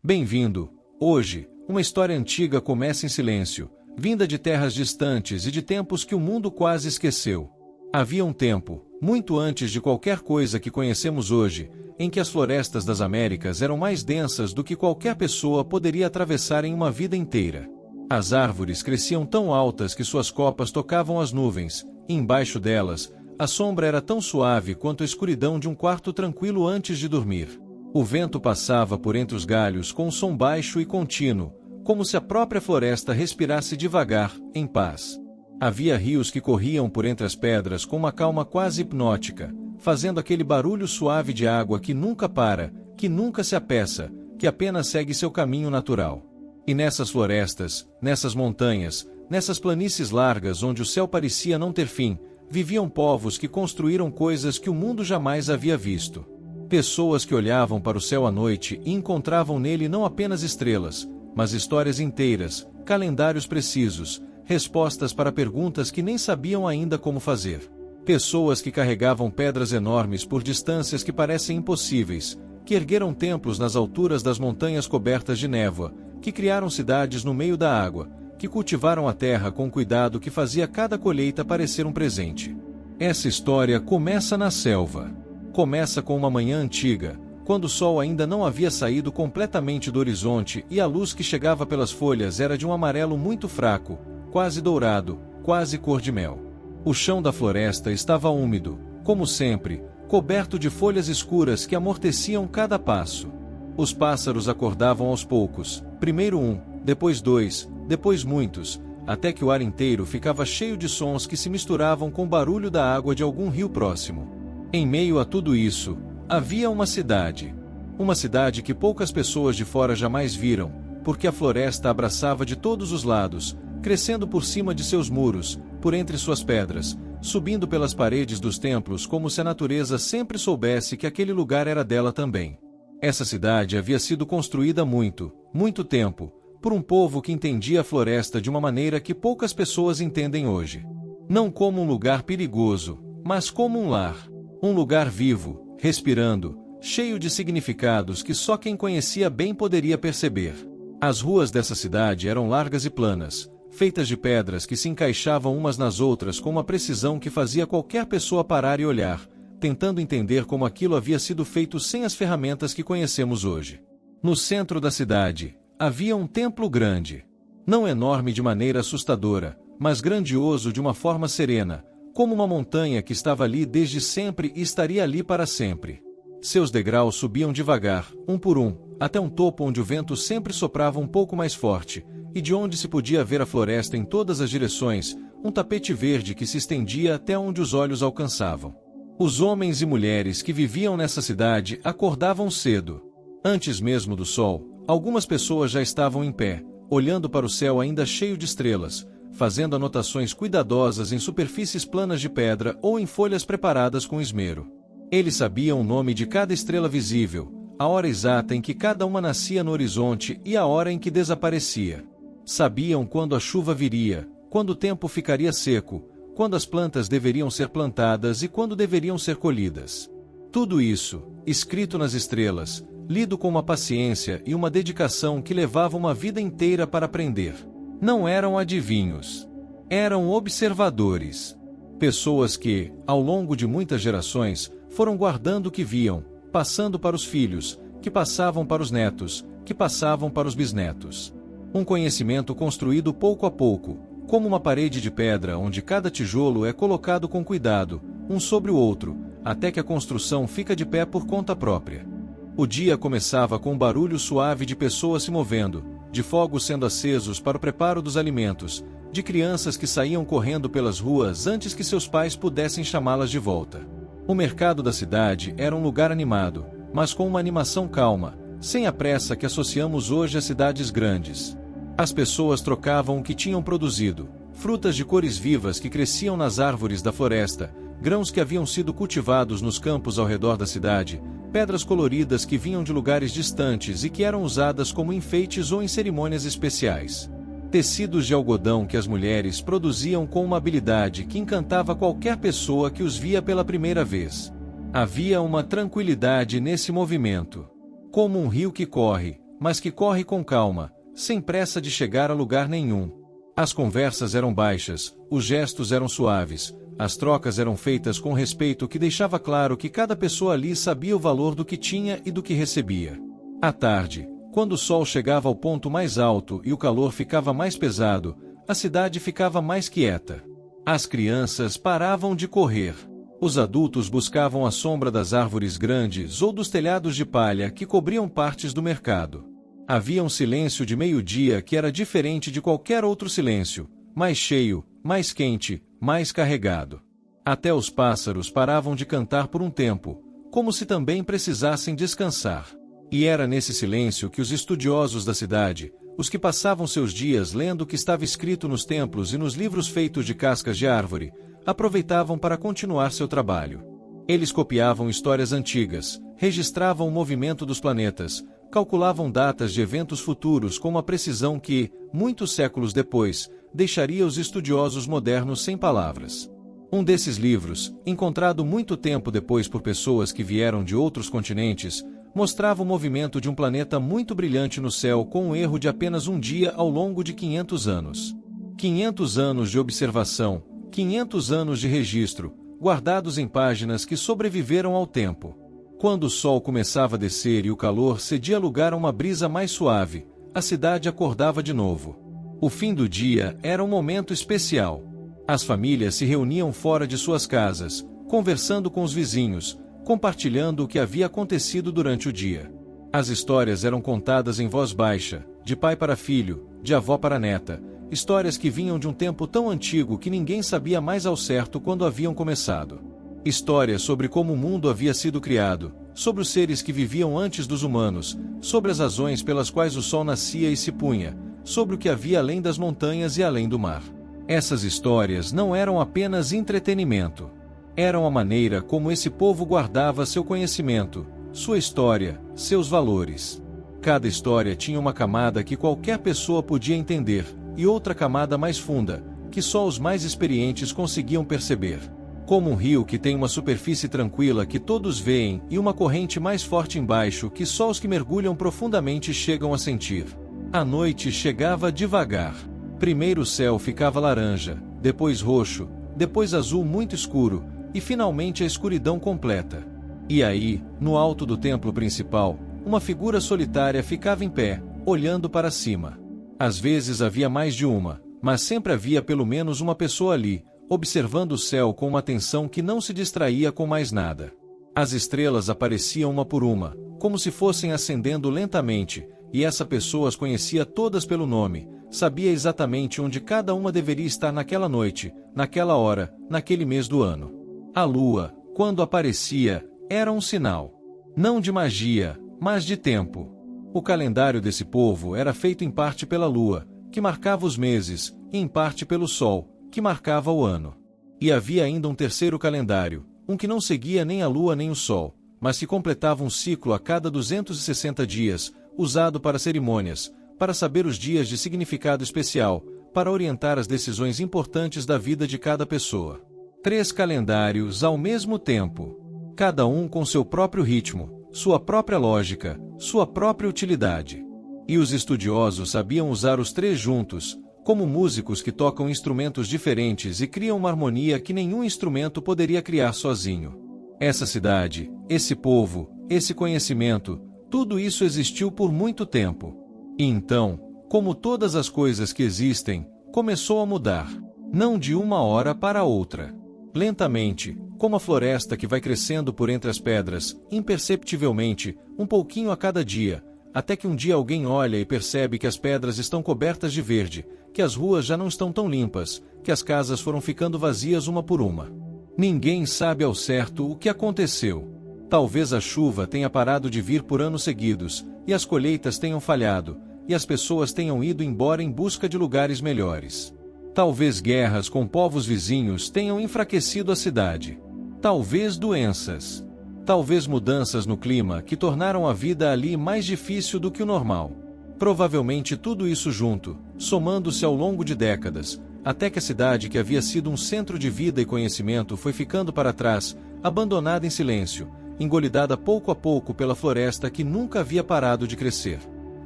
Bem-vindo! Hoje, uma história antiga começa em silêncio, vinda de terras distantes e de tempos que o mundo quase esqueceu. Havia um tempo, muito antes de qualquer coisa que conhecemos hoje, em que as florestas das Américas eram mais densas do que qualquer pessoa poderia atravessar em uma vida inteira. As árvores cresciam tão altas que suas copas tocavam as nuvens, e embaixo delas, a sombra era tão suave quanto a escuridão de um quarto tranquilo antes de dormir. O vento passava por entre os galhos com um som baixo e contínuo, como se a própria floresta respirasse devagar, em paz. Havia rios que corriam por entre as pedras com uma calma quase hipnótica, fazendo aquele barulho suave de água que nunca para, que nunca se apressa, que apenas segue seu caminho natural. E nessas florestas, nessas montanhas, nessas planícies largas onde o céu parecia não ter fim, viviam povos que construíram coisas que o mundo jamais havia visto. Pessoas que olhavam para o céu à noite e encontravam nele não apenas estrelas, mas histórias inteiras, calendários precisos, respostas para perguntas que nem sabiam ainda como fazer. Pessoas que carregavam pedras enormes por distâncias que parecem impossíveis, que ergueram templos nas alturas das montanhas cobertas de névoa, que criaram cidades no meio da água, que cultivaram a terra com cuidado que fazia cada colheita parecer um presente. Essa história começa na selva. Começa com uma manhã antiga, quando o sol ainda não havia saído completamente do horizonte e a luz que chegava pelas folhas era de um amarelo muito fraco, quase dourado, quase cor de mel. O chão da floresta estava úmido, como sempre, coberto de folhas escuras que amorteciam cada passo. Os pássaros acordavam aos poucos, primeiro um, depois dois, depois muitos, até que o ar inteiro ficava cheio de sons que se misturavam com o barulho da água de algum rio próximo. Em meio a tudo isso, havia uma cidade. Uma cidade que poucas pessoas de fora jamais viram, porque a floresta abraçava de todos os lados, crescendo por cima de seus muros, por entre suas pedras, subindo pelas paredes dos templos como se a natureza sempre soubesse que aquele lugar era dela também. Essa cidade havia sido construída há muito, muito tempo, por um povo que entendia a floresta de uma maneira que poucas pessoas entendem hoje. Não como um lugar perigoso, mas como um lar. Um lugar vivo, respirando, cheio de significados que só quem conhecia bem poderia perceber. As ruas dessa cidade eram largas e planas, feitas de pedras que se encaixavam umas nas outras com uma precisão que fazia qualquer pessoa parar e olhar, tentando entender como aquilo havia sido feito sem as ferramentas que conhecemos hoje. No centro da cidade, havia um templo grande. Não enorme de maneira assustadora, mas grandioso de uma forma serena, como uma montanha que estava ali desde sempre e estaria ali para sempre. Seus degraus subiam devagar, um por um, até um topo onde o vento sempre soprava um pouco mais forte, e de onde se podia ver a floresta em todas as direções, um tapete verde que se estendia até onde os olhos alcançavam. Os homens e mulheres que viviam nessa cidade acordavam cedo. Antes mesmo do sol, algumas pessoas já estavam em pé, olhando para o céu ainda cheio de estrelas, fazendo anotações cuidadosas em superfícies planas de pedra ou em folhas preparadas com esmero. Eles sabiam o nome de cada estrela visível, a hora exata em que cada uma nascia no horizonte e a hora em que desaparecia. Sabiam quando a chuva viria, quando o tempo ficaria seco, quando as plantas deveriam ser plantadas e quando deveriam ser colhidas. Tudo isso, escrito nas estrelas, lido com uma paciência e uma dedicação que levavam uma vida inteira para aprender. Não eram adivinhos. Eram observadores. Pessoas que, ao longo de muitas gerações, foram guardando o que viam, passando para os filhos, que passavam para os netos, que passavam para os bisnetos. Um conhecimento construído pouco a pouco, como uma parede de pedra onde cada tijolo é colocado com cuidado, um sobre o outro, até que a construção fica de pé por conta própria. O dia começava com um barulho suave de pessoas se movendo, de fogos sendo acesos para o preparo dos alimentos, de crianças que saíam correndo pelas ruas antes que seus pais pudessem chamá-las de volta. O mercado da cidade era um lugar animado, mas com uma animação calma, sem a pressa que associamos hoje a cidades grandes. As pessoas trocavam o que tinham produzido, frutas de cores vivas que cresciam nas árvores da floresta, grãos que haviam sido cultivados nos campos ao redor da cidade, pedras coloridas que vinham de lugares distantes e que eram usadas como enfeites ou em cerimônias especiais. Tecidos de algodão que as mulheres produziam com uma habilidade que encantava qualquer pessoa que os via pela primeira vez. Havia uma tranquilidade nesse movimento. Como um rio que corre, mas que corre com calma, sem pressa de chegar a lugar nenhum. As conversas eram baixas, os gestos eram suaves, as trocas eram feitas com respeito que deixava claro que cada pessoa ali sabia o valor do que tinha e do que recebia. À tarde, quando o sol chegava ao ponto mais alto e o calor ficava mais pesado, a cidade ficava mais quieta. As crianças paravam de correr. Os adultos buscavam a sombra das árvores grandes ou dos telhados de palha que cobriam partes do mercado. Havia um silêncio de meio-dia que era diferente de qualquer outro silêncio, mais cheio, mais quente, mais carregado. Até os pássaros paravam de cantar por um tempo, como se também precisassem descansar. E era nesse silêncio que os estudiosos da cidade, os que passavam seus dias lendo o que estava escrito nos templos e nos livros feitos de cascas de árvore, aproveitavam para continuar seu trabalho. Eles copiavam histórias antigas, registravam o movimento dos planetas, calculavam datas de eventos futuros com uma precisão que, muitos séculos depois, deixaria os estudiosos modernos sem palavras. Um desses livros, encontrado muito tempo depois por pessoas que vieram de outros continentes, mostrava o movimento de um planeta muito brilhante no céu com um erro de apenas um dia ao longo de 500 anos. 500 anos de observação, 500 anos de registro, guardados em páginas que sobreviveram ao tempo. Quando o sol começava a descer e o calor cedia lugar a uma brisa mais suave, a cidade acordava de novo. O fim do dia era um momento especial. As famílias se reuniam fora de suas casas, conversando com os vizinhos, compartilhando o que havia acontecido durante o dia. As histórias eram contadas em voz baixa, de pai para filho, de avó para neta, histórias que vinham de um tempo tão antigo que ninguém sabia mais ao certo quando haviam começado. Histórias sobre como o mundo havia sido criado, sobre os seres que viviam antes dos humanos, sobre as razões pelas quais o sol nascia e se punha, sobre o que havia além das montanhas e além do mar. Essas histórias não eram apenas entretenimento. Eram a maneira como esse povo guardava seu conhecimento, sua história, seus valores. Cada história tinha uma camada que qualquer pessoa podia entender, e outra camada mais funda, que só os mais experientes conseguiam perceber. Como um rio que tem uma superfície tranquila que todos veem e uma corrente mais forte embaixo que só os que mergulham profundamente chegam a sentir. A noite chegava devagar. Primeiro o céu ficava laranja, depois roxo, depois azul muito escuro, e finalmente a escuridão completa. E aí, no alto do templo principal, uma figura solitária ficava em pé, olhando para cima. Às vezes havia mais de uma, mas sempre havia pelo menos uma pessoa ali, observando o céu com uma atenção que não se distraía com mais nada. As estrelas apareciam uma por uma, como se fossem ascendendo lentamente, e essa pessoa as conhecia todas pelo nome, sabia exatamente onde cada uma deveria estar naquela noite, naquela hora, naquele mês do ano. A lua, quando aparecia, era um sinal. Não de magia, mas de tempo. O calendário desse povo era feito em parte pela lua, que marcava os meses, e em parte pelo sol, que marcava o ano. E havia ainda um terceiro calendário, um que não seguia nem a lua nem o sol, mas que completava um ciclo a cada 260 dias, usado para cerimônias, para saber os dias de significado especial, para orientar as decisões importantes da vida de cada pessoa. 3 calendários ao mesmo tempo, cada um com seu próprio ritmo, sua própria lógica, sua própria utilidade. E os estudiosos sabiam usar os 3 juntos, como músicos que tocam instrumentos diferentes e criam uma harmonia que nenhum instrumento poderia criar sozinho. Essa cidade, esse povo, esse conhecimento, tudo isso existiu por muito tempo. E então, como todas as coisas que existem, começou a mudar. Não de uma hora para outra. Lentamente, como a floresta que vai crescendo por entre as pedras, imperceptivelmente, um pouquinho a cada dia, até que um dia alguém olha e percebe que as pedras estão cobertas de verde, que as ruas já não estão tão limpas, que as casas foram ficando vazias uma por uma. Ninguém sabe ao certo o que aconteceu. Talvez a chuva tenha parado de vir por anos seguidos, e as colheitas tenham falhado, e as pessoas tenham ido embora em busca de lugares melhores. Talvez guerras com povos vizinhos tenham enfraquecido a cidade. Talvez doenças. Talvez mudanças no clima que tornaram a vida ali mais difícil do que o normal. Provavelmente tudo isso junto, somando-se ao longo de décadas, até que a cidade que havia sido um centro de vida e conhecimento foi ficando para trás, abandonada em silêncio, engolidada pouco a pouco pela floresta que nunca havia parado de crescer.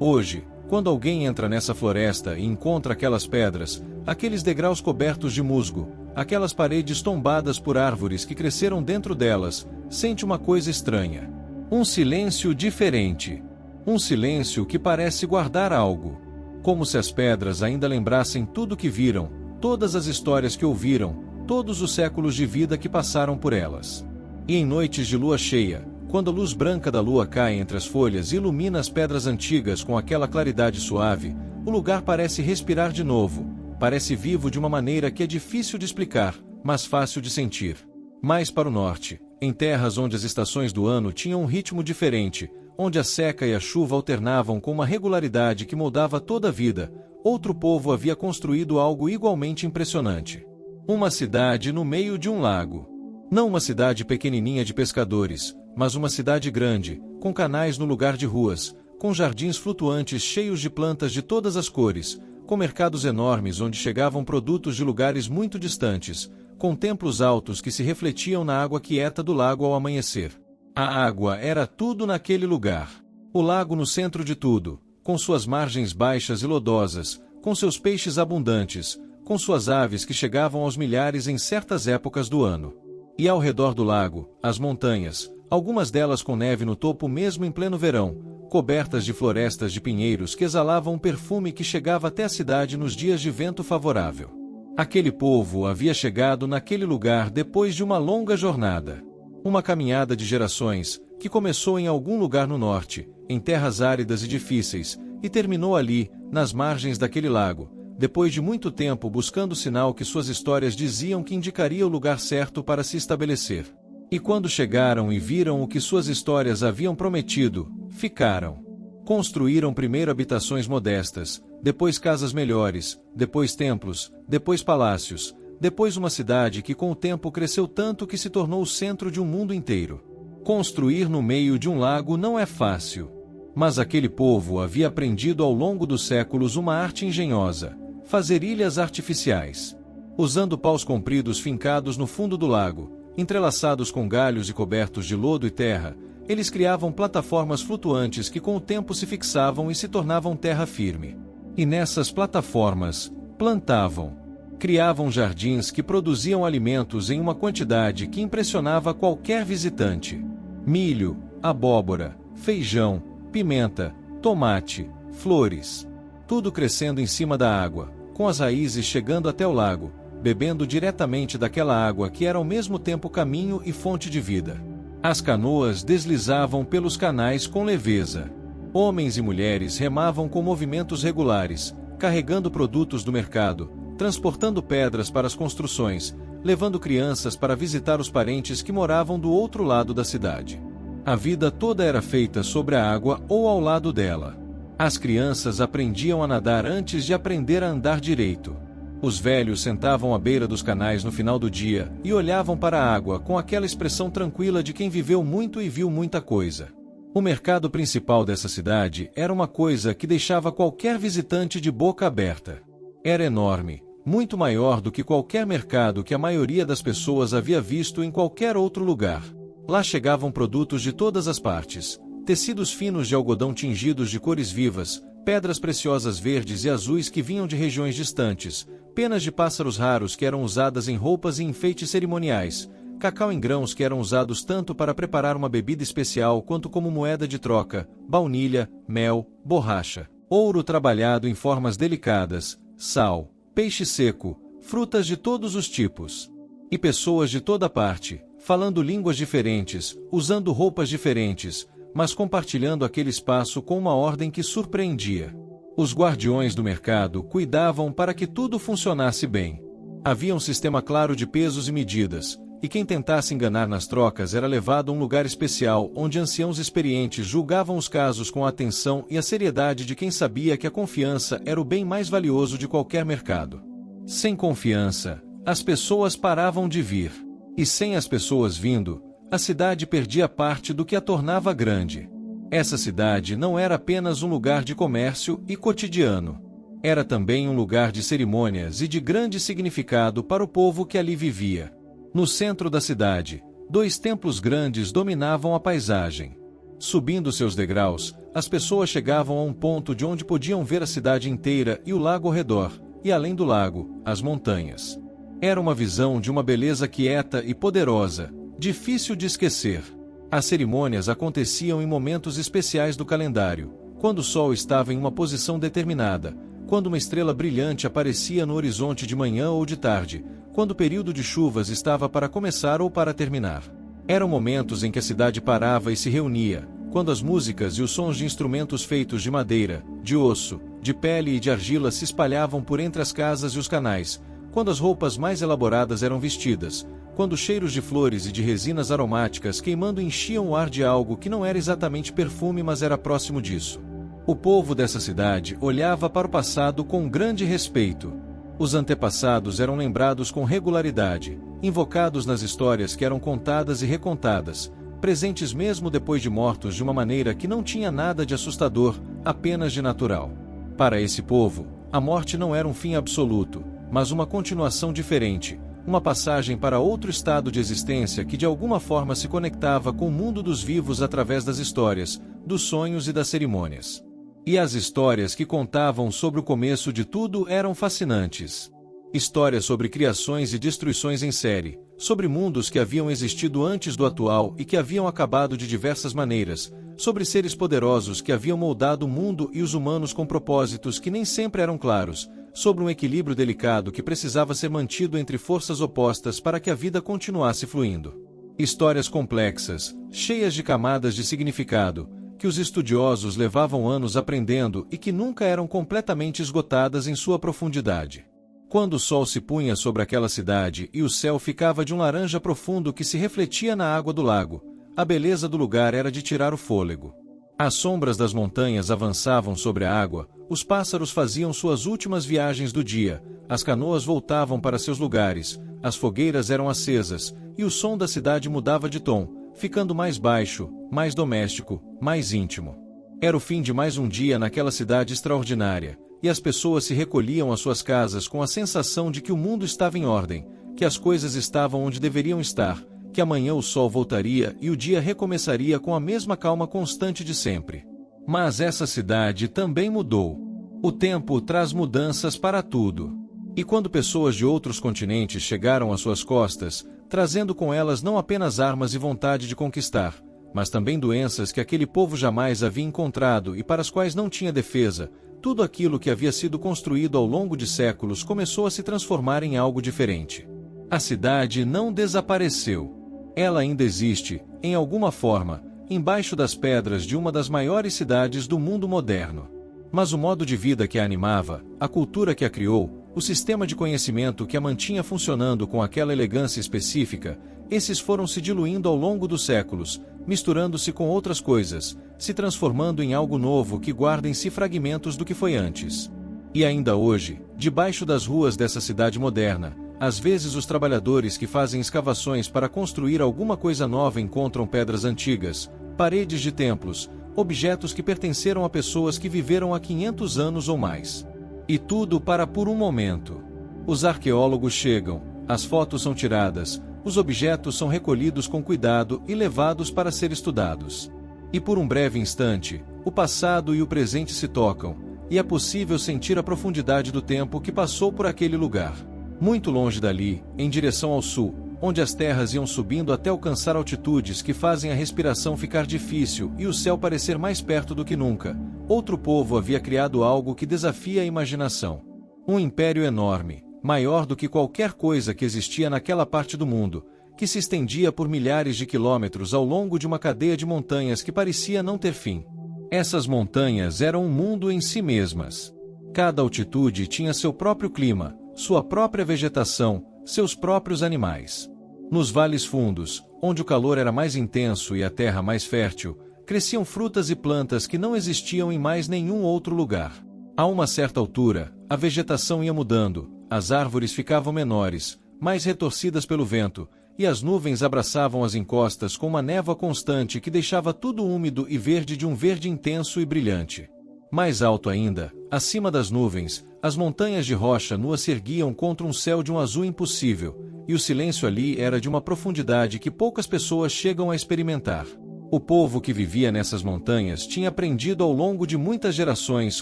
Hoje, quando alguém entra nessa floresta e encontra aquelas pedras, aqueles degraus cobertos de musgo, aquelas paredes tombadas por árvores que cresceram dentro delas, sente uma coisa estranha. Um silêncio diferente. Um silêncio que parece guardar algo. Como se as pedras ainda lembrassem tudo que viram, todas as histórias que ouviram, todos os séculos de vida que passaram por elas. E em noites de lua cheia, quando a luz branca da lua cai entre as folhas e ilumina as pedras antigas com aquela claridade suave, o lugar parece respirar de novo, parece vivo de uma maneira que é difícil de explicar, mas fácil de sentir. Mais para o norte, em terras onde as estações do ano tinham um ritmo diferente, onde a seca e a chuva alternavam com uma regularidade que moldava toda a vida, outro povo havia construído algo igualmente impressionante. Uma cidade no meio de um lago. Não uma cidade pequenininha de pescadores, mas uma cidade grande, com canais no lugar de ruas, com jardins flutuantes cheios de plantas de todas as cores, com mercados enormes onde chegavam produtos de lugares muito distantes, com templos altos que se refletiam na água quieta do lago ao amanhecer. A água era tudo naquele lugar. O lago no centro de tudo, com suas margens baixas e lodosas, com seus peixes abundantes, com suas aves que chegavam aos milhares em certas épocas do ano. E ao redor do lago, as montanhas, algumas delas com neve no topo mesmo em pleno verão, cobertas de florestas de pinheiros que exalavam um perfume que chegava até a cidade nos dias de vento favorável. Aquele povo havia chegado naquele lugar depois de uma longa jornada. Uma caminhada de gerações, que começou em algum lugar no norte, em terras áridas e difíceis, e terminou ali, nas margens daquele lago, depois de muito tempo buscando o sinal que suas histórias diziam que indicaria o lugar certo para se estabelecer. E quando chegaram e viram o que suas histórias haviam prometido, ficaram. Construíram primeiro habitações modestas, depois casas melhores, depois templos, depois palácios, depois uma cidade que com o tempo cresceu tanto que se tornou o centro de um mundo inteiro. Construir no meio de um lago não é fácil. Mas aquele povo havia aprendido ao longo dos séculos uma arte engenhosa: fazer ilhas artificiais. Usando paus compridos fincados no fundo do lago, entrelaçados com galhos e cobertos de lodo e terra, eles criavam plataformas flutuantes que com o tempo se fixavam e se tornavam terra firme. E nessas plataformas, plantavam. Criavam jardins que produziam alimentos em uma quantidade que impressionava qualquer visitante. Milho, abóbora, feijão, pimenta, tomate, flores. Tudo crescendo em cima da água, com as raízes chegando até o lago, bebendo diretamente daquela água que era ao mesmo tempo caminho e fonte de vida. As canoas deslizavam pelos canais com leveza. Homens e mulheres remavam com movimentos regulares, carregando produtos do mercado, transportando pedras para as construções, levando crianças para visitar os parentes que moravam do outro lado da cidade. A vida toda era feita sobre a água ou ao lado dela. As crianças aprendiam a nadar antes de aprender a andar direito. Os velhos sentavam à beira dos canais no final do dia e olhavam para a água com aquela expressão tranquila de quem viveu muito e viu muita coisa. O mercado principal dessa cidade era uma coisa que deixava qualquer visitante de boca aberta. Era enorme, muito maior do que qualquer mercado que a maioria das pessoas havia visto em qualquer outro lugar. Lá chegavam produtos de todas as partes: tecidos finos de algodão tingidos de cores vivas, pedras preciosas verdes e azuis que vinham de regiões distantes, penas de pássaros raros que eram usadas em roupas e enfeites cerimoniais, cacau em grãos que eram usados tanto para preparar uma bebida especial quanto como moeda de troca, baunilha, mel, borracha, ouro trabalhado em formas delicadas, sal, peixe seco, frutas de todos os tipos. E pessoas de toda parte, falando línguas diferentes, usando roupas diferentes, mas compartilhando aquele espaço com uma ordem que surpreendia. Os guardiões do mercado cuidavam para que tudo funcionasse bem. Havia um sistema claro de pesos e medidas, e quem tentasse enganar nas trocas era levado a um lugar especial onde anciãos experientes julgavam os casos com a atenção e a seriedade de quem sabia que a confiança era o bem mais valioso de qualquer mercado. Sem confiança, as pessoas paravam de vir. E sem as pessoas vindo, a cidade perdia parte do que a tornava grande. Essa cidade não era apenas um lugar de comércio e cotidiano. Era também um lugar de cerimônias e de grande significado para o povo que ali vivia. No centro da cidade, 2 templos grandes dominavam a paisagem. Subindo seus degraus, as pessoas chegavam a um ponto de onde podiam ver a cidade inteira e o lago ao redor, e além do lago, as montanhas. Era uma visão de uma beleza quieta e poderosa, difícil de esquecer. As cerimônias aconteciam em momentos especiais do calendário, quando o sol estava em uma posição determinada, quando uma estrela brilhante aparecia no horizonte de manhã ou de tarde, quando o período de chuvas estava para começar ou para terminar. Eram momentos em que a cidade parava e se reunia, quando as músicas e os sons de instrumentos feitos de madeira, de osso, de pele e de argila se espalhavam por entre as casas e os canais, quando as roupas mais elaboradas eram vestidas, quando cheiros de flores e de resinas aromáticas queimando enchiam o ar de algo que não era exatamente perfume, mas era próximo disso. O povo dessa cidade olhava para o passado com grande respeito. Os antepassados eram lembrados com regularidade, invocados nas histórias que eram contadas e recontadas, presentes mesmo depois de mortos de uma maneira que não tinha nada de assustador, apenas de natural. Para esse povo, a morte não era um fim absoluto, mas uma continuação diferente, uma passagem para outro estado de existência que de alguma forma se conectava com o mundo dos vivos através das histórias, dos sonhos e das cerimônias. E as histórias que contavam sobre o começo de tudo eram fascinantes. Histórias sobre criações e destruições em série, sobre mundos que haviam existido antes do atual e que haviam acabado de diversas maneiras, sobre seres poderosos que haviam moldado o mundo e os humanos com propósitos que nem sempre eram claros, sobre um equilíbrio delicado que precisava ser mantido entre forças opostas para que a vida continuasse fluindo. Histórias complexas, cheias de camadas de significado, que os estudiosos levavam anos aprendendo e que nunca eram completamente esgotadas em sua profundidade. Quando o sol se punha sobre aquela cidade e o céu ficava de um laranja profundo que se refletia na água do lago, a beleza do lugar era de tirar o fôlego. As sombras das montanhas avançavam sobre a água, os pássaros faziam suas últimas viagens do dia, as canoas voltavam para seus lugares, as fogueiras eram acesas, e o som da cidade mudava de tom, ficando mais baixo, mais doméstico, mais íntimo. Era o fim de mais um dia naquela cidade extraordinária, e as pessoas se recolhiam às suas casas com a sensação de que o mundo estava em ordem, que as coisas estavam onde deveriam estar, que amanhã o sol voltaria e o dia recomeçaria com a mesma calma constante de sempre. Mas essa cidade também mudou. O tempo traz mudanças para tudo. E quando pessoas de outros continentes chegaram às suas costas, trazendo com elas não apenas armas e vontade de conquistar, mas também doenças que aquele povo jamais havia encontrado e para as quais não tinha defesa, tudo aquilo que havia sido construído ao longo de séculos começou a se transformar em algo diferente. A cidade não desapareceu. Ela ainda existe, em alguma forma, embaixo das pedras de uma das maiores cidades do mundo moderno. Mas o modo de vida que a animava, a cultura que a criou, o sistema de conhecimento que a mantinha funcionando com aquela elegância específica, esses foram se diluindo ao longo dos séculos, misturando-se com outras coisas, se transformando em algo novo que guarda em si fragmentos do que foi antes. E ainda hoje, debaixo das ruas dessa cidade moderna, às vezes os trabalhadores que fazem escavações para construir alguma coisa nova encontram pedras antigas, paredes de templos, objetos que pertenceram a pessoas que viveram há 500 anos ou mais. E tudo para por um momento. Os arqueólogos chegam, as fotos são tiradas, os objetos são recolhidos com cuidado e levados para ser estudados. E por um breve instante, o passado e o presente se tocam, e é possível sentir a profundidade do tempo que passou por aquele lugar. Muito longe dali, em direção ao sul, onde as terras iam subindo até alcançar altitudes que fazem a respiração ficar difícil e o céu parecer mais perto do que nunca, outro povo havia criado algo que desafia a imaginação. Um império enorme, maior do que qualquer coisa que existia naquela parte do mundo, que se estendia por milhares de quilômetros ao longo de uma cadeia de montanhas que parecia não ter fim. Essas montanhas eram um mundo em si mesmas. Cada altitude tinha seu próprio clima, sua própria vegetação, seus próprios animais. Nos vales fundos, onde o calor era mais intenso e a terra mais fértil, cresciam frutas e plantas que não existiam em mais nenhum outro lugar. A uma certa altura, a vegetação ia mudando, as árvores ficavam menores, mais retorcidas pelo vento, e as nuvens abraçavam as encostas com uma névoa constante que deixava tudo úmido e verde de um verde intenso e brilhante. Mais alto ainda, acima das nuvens, as montanhas de rocha nua se erguiam contra um céu de um azul impossível, e o silêncio ali era de uma profundidade que poucas pessoas chegam a experimentar. O povo que vivia nessas montanhas tinha aprendido ao longo de muitas gerações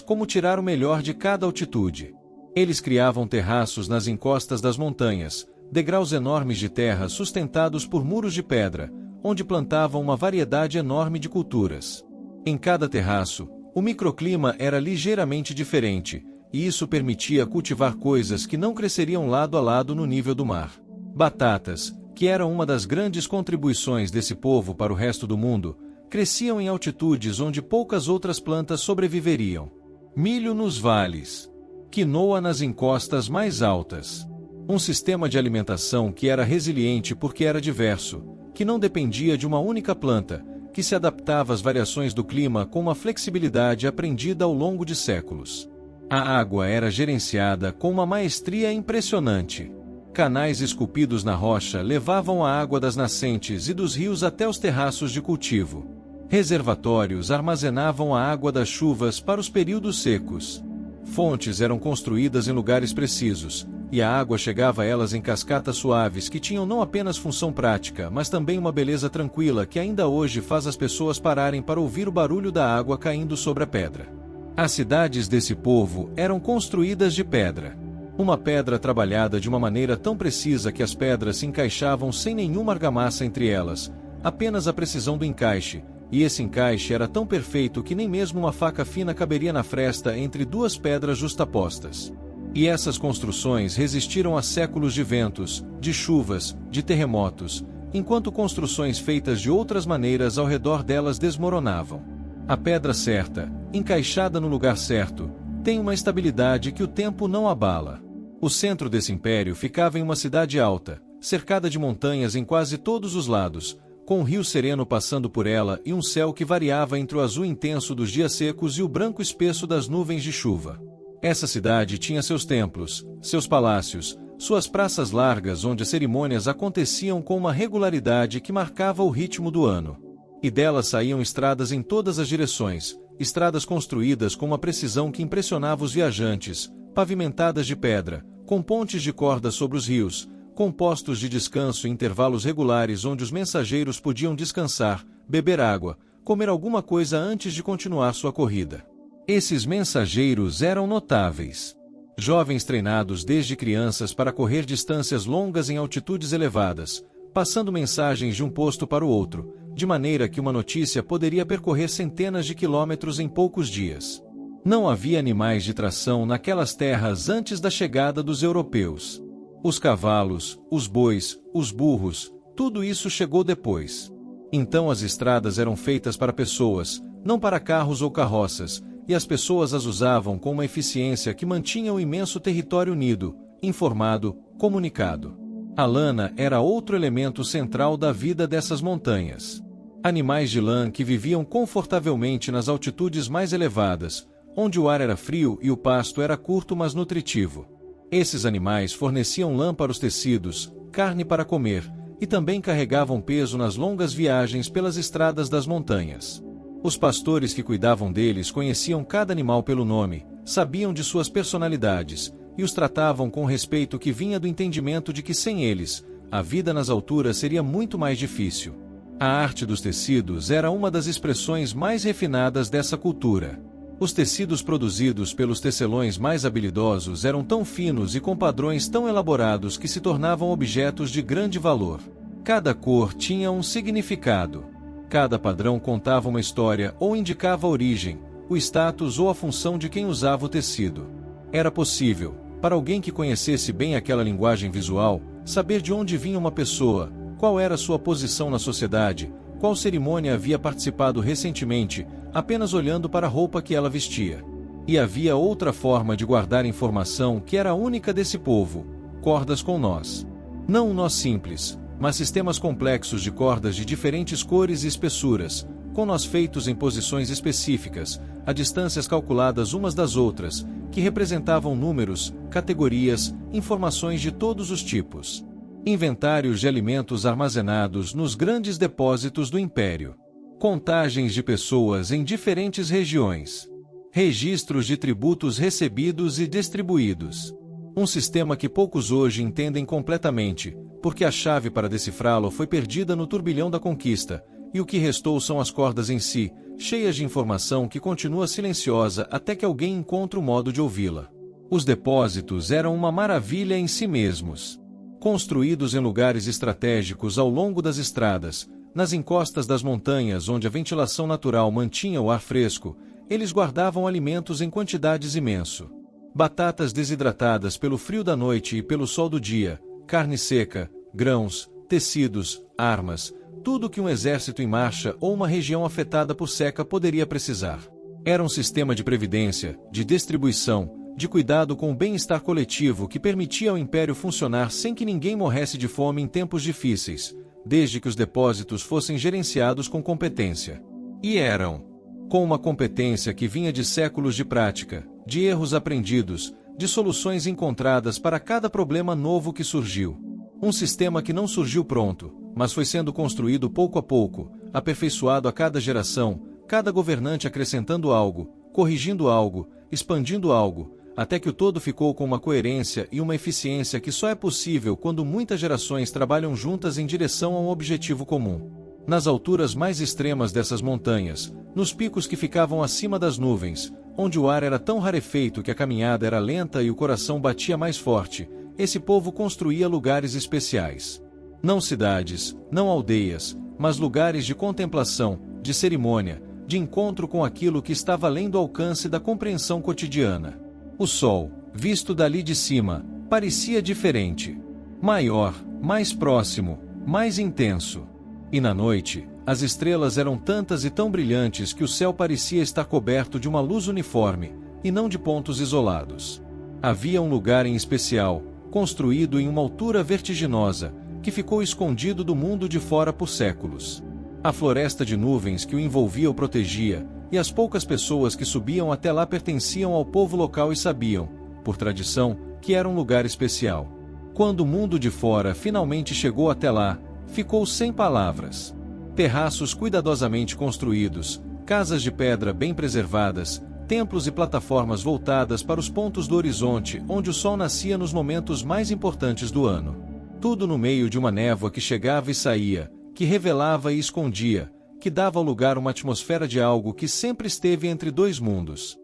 como tirar o melhor de cada altitude. Eles criavam terraços nas encostas das montanhas, degraus enormes de terra sustentados por muros de pedra, onde plantavam uma variedade enorme de culturas. Em cada terraço, o microclima era ligeiramente diferente, e isso permitia cultivar coisas que não cresceriam lado a lado no nível do mar. Batatas, que eram uma das grandes contribuições desse povo para o resto do mundo, cresciam em altitudes onde poucas outras plantas sobreviveriam. Milho nos vales. Quinoa nas encostas mais altas. Um sistema de alimentação que era resiliente porque era diverso, que não dependia de uma única planta, que se adaptava às variações do clima com uma flexibilidade aprendida ao longo de séculos. A água era gerenciada com uma maestria impressionante. Canais esculpidos na rocha levavam a água das nascentes e dos rios até os terraços de cultivo. Reservatórios armazenavam a água das chuvas para os períodos secos. Fontes eram construídas em lugares precisos, e a água chegava a elas em cascatas suaves que tinham não apenas função prática, mas também uma beleza tranquila que ainda hoje faz as pessoas pararem para ouvir o barulho da água caindo sobre a pedra. As cidades desse povo eram construídas de pedra. Uma pedra trabalhada de uma maneira tão precisa que as pedras se encaixavam sem nenhuma argamassa entre elas, apenas a precisão do encaixe, e esse encaixe era tão perfeito que nem mesmo uma faca fina caberia na fresta entre duas pedras justapostas. E essas construções resistiram a séculos de ventos, de chuvas, de terremotos, enquanto construções feitas de outras maneiras ao redor delas desmoronavam. A pedra certa, encaixada no lugar certo, tem uma estabilidade que o tempo não abala. O centro desse império ficava em uma cidade alta, cercada de montanhas em quase todos os lados, com um rio sereno passando por ela e um céu que variava entre o azul intenso dos dias secos e o branco espesso das nuvens de chuva. Essa cidade tinha seus templos, seus palácios, suas praças largas onde as cerimônias aconteciam com uma regularidade que marcava o ritmo do ano. E delas saíam estradas em todas as direções, estradas construídas com uma precisão que impressionava os viajantes, pavimentadas de pedra, com pontes de corda sobre os rios, com postos de descanso em intervalos regulares onde os mensageiros podiam descansar, beber água, comer alguma coisa antes de continuar sua corrida. Esses mensageiros eram notáveis. Jovens treinados desde crianças para correr distâncias longas em altitudes elevadas, passando mensagens de um posto para o outro, de maneira que uma notícia poderia percorrer centenas de quilômetros em poucos dias. Não havia animais de tração naquelas terras antes da chegada dos europeus. Os cavalos, os bois, os burros, tudo isso chegou depois. Então as estradas eram feitas para pessoas, não para carros ou carroças, e as pessoas as usavam com uma eficiência que mantinha o imenso território unido, informado, comunicado. A lã era outro elemento central da vida dessas montanhas. Animais de lã que viviam confortavelmente nas altitudes mais elevadas, onde o ar era frio e o pasto era curto mas nutritivo. Esses animais forneciam lã para os tecidos, carne para comer, e também carregavam peso nas longas viagens pelas estradas das montanhas. Os pastores que cuidavam deles conheciam cada animal pelo nome, sabiam de suas personalidades, e os tratavam com o respeito que vinha do entendimento de que sem eles, a vida nas alturas seria muito mais difícil. A arte dos tecidos era uma das expressões mais refinadas dessa cultura. Os tecidos produzidos pelos tecelões mais habilidosos eram tão finos e com padrões tão elaborados que se tornavam objetos de grande valor. Cada cor tinha um significado. Cada padrão contava uma história ou indicava a origem, o status ou a função de quem usava o tecido. Era possível, para alguém que conhecesse bem aquela linguagem visual, saber de onde vinha uma pessoa, qual era sua posição na sociedade, qual cerimônia havia participado recentemente, apenas olhando para a roupa que ela vestia. E havia outra forma de guardar informação que era única desse povo: cordas com nós. Não um nó simples, mas sistemas complexos de cordas de diferentes cores e espessuras, com nós feitos em posições específicas, a distâncias calculadas umas das outras, que representavam números, categorias, informações de todos os tipos. Inventários de alimentos armazenados nos grandes depósitos do império. Contagens de pessoas em diferentes regiões. Registros de tributos recebidos e distribuídos. Um sistema que poucos hoje entendem completamente, porque a chave para decifrá-lo foi perdida no turbilhão da conquista, e o que restou são as cordas em si, cheias de informação que continua silenciosa até que alguém encontre o modo de ouvi-la. Os depósitos eram uma maravilha em si mesmos. Construídos em lugares estratégicos ao longo das estradas, nas encostas das montanhas onde a ventilação natural mantinha o ar fresco, eles guardavam alimentos em quantidades imenso. Batatas desidratadas pelo frio da noite e pelo sol do dia, carne seca, grãos, tecidos, armas, tudo que um exército em marcha ou uma região afetada por seca poderia precisar. Era um sistema de previdência, de distribuição, de cuidado com o bem-estar coletivo que permitia ao império funcionar sem que ninguém morresse de fome em tempos difíceis, desde que os depósitos fossem gerenciados com competência. E eram. Com uma competência que vinha de séculos de prática, de erros aprendidos, de soluções encontradas para cada problema novo que surgiu. Um sistema que não surgiu pronto, mas foi sendo construído pouco a pouco, aperfeiçoado a cada geração, cada governante acrescentando algo, corrigindo algo, expandindo algo, até que o todo ficou com uma coerência e uma eficiência que só é possível quando muitas gerações trabalham juntas em direção a um objetivo comum. Nas alturas mais extremas dessas montanhas, nos picos que ficavam acima das nuvens, onde o ar era tão rarefeito que a caminhada era lenta e o coração batia mais forte, esse povo construía lugares especiais. Não cidades, não aldeias, mas lugares de contemplação, de cerimônia, de encontro com aquilo que estava além do alcance da compreensão cotidiana. O sol, visto dali de cima, parecia diferente. Maior, mais próximo, mais intenso. E na noite, as estrelas eram tantas e tão brilhantes que o céu parecia estar coberto de uma luz uniforme, e não de pontos isolados. Havia um lugar em especial, construído em uma altura vertiginosa, que ficou escondido do mundo de fora por séculos. A floresta de nuvens que o envolvia o protegia, e as poucas pessoas que subiam até lá pertenciam ao povo local e sabiam, por tradição, que era um lugar especial. Quando o mundo de fora finalmente chegou até lá, ficou sem palavras. Terraços cuidadosamente construídos, casas de pedra bem preservadas, templos e plataformas voltadas para os pontos do horizonte onde o sol nascia nos momentos mais importantes do ano. Tudo no meio de uma névoa que chegava e saía, que revelava e escondia, que dava ao lugar uma atmosfera de algo que sempre esteve entre dois mundos.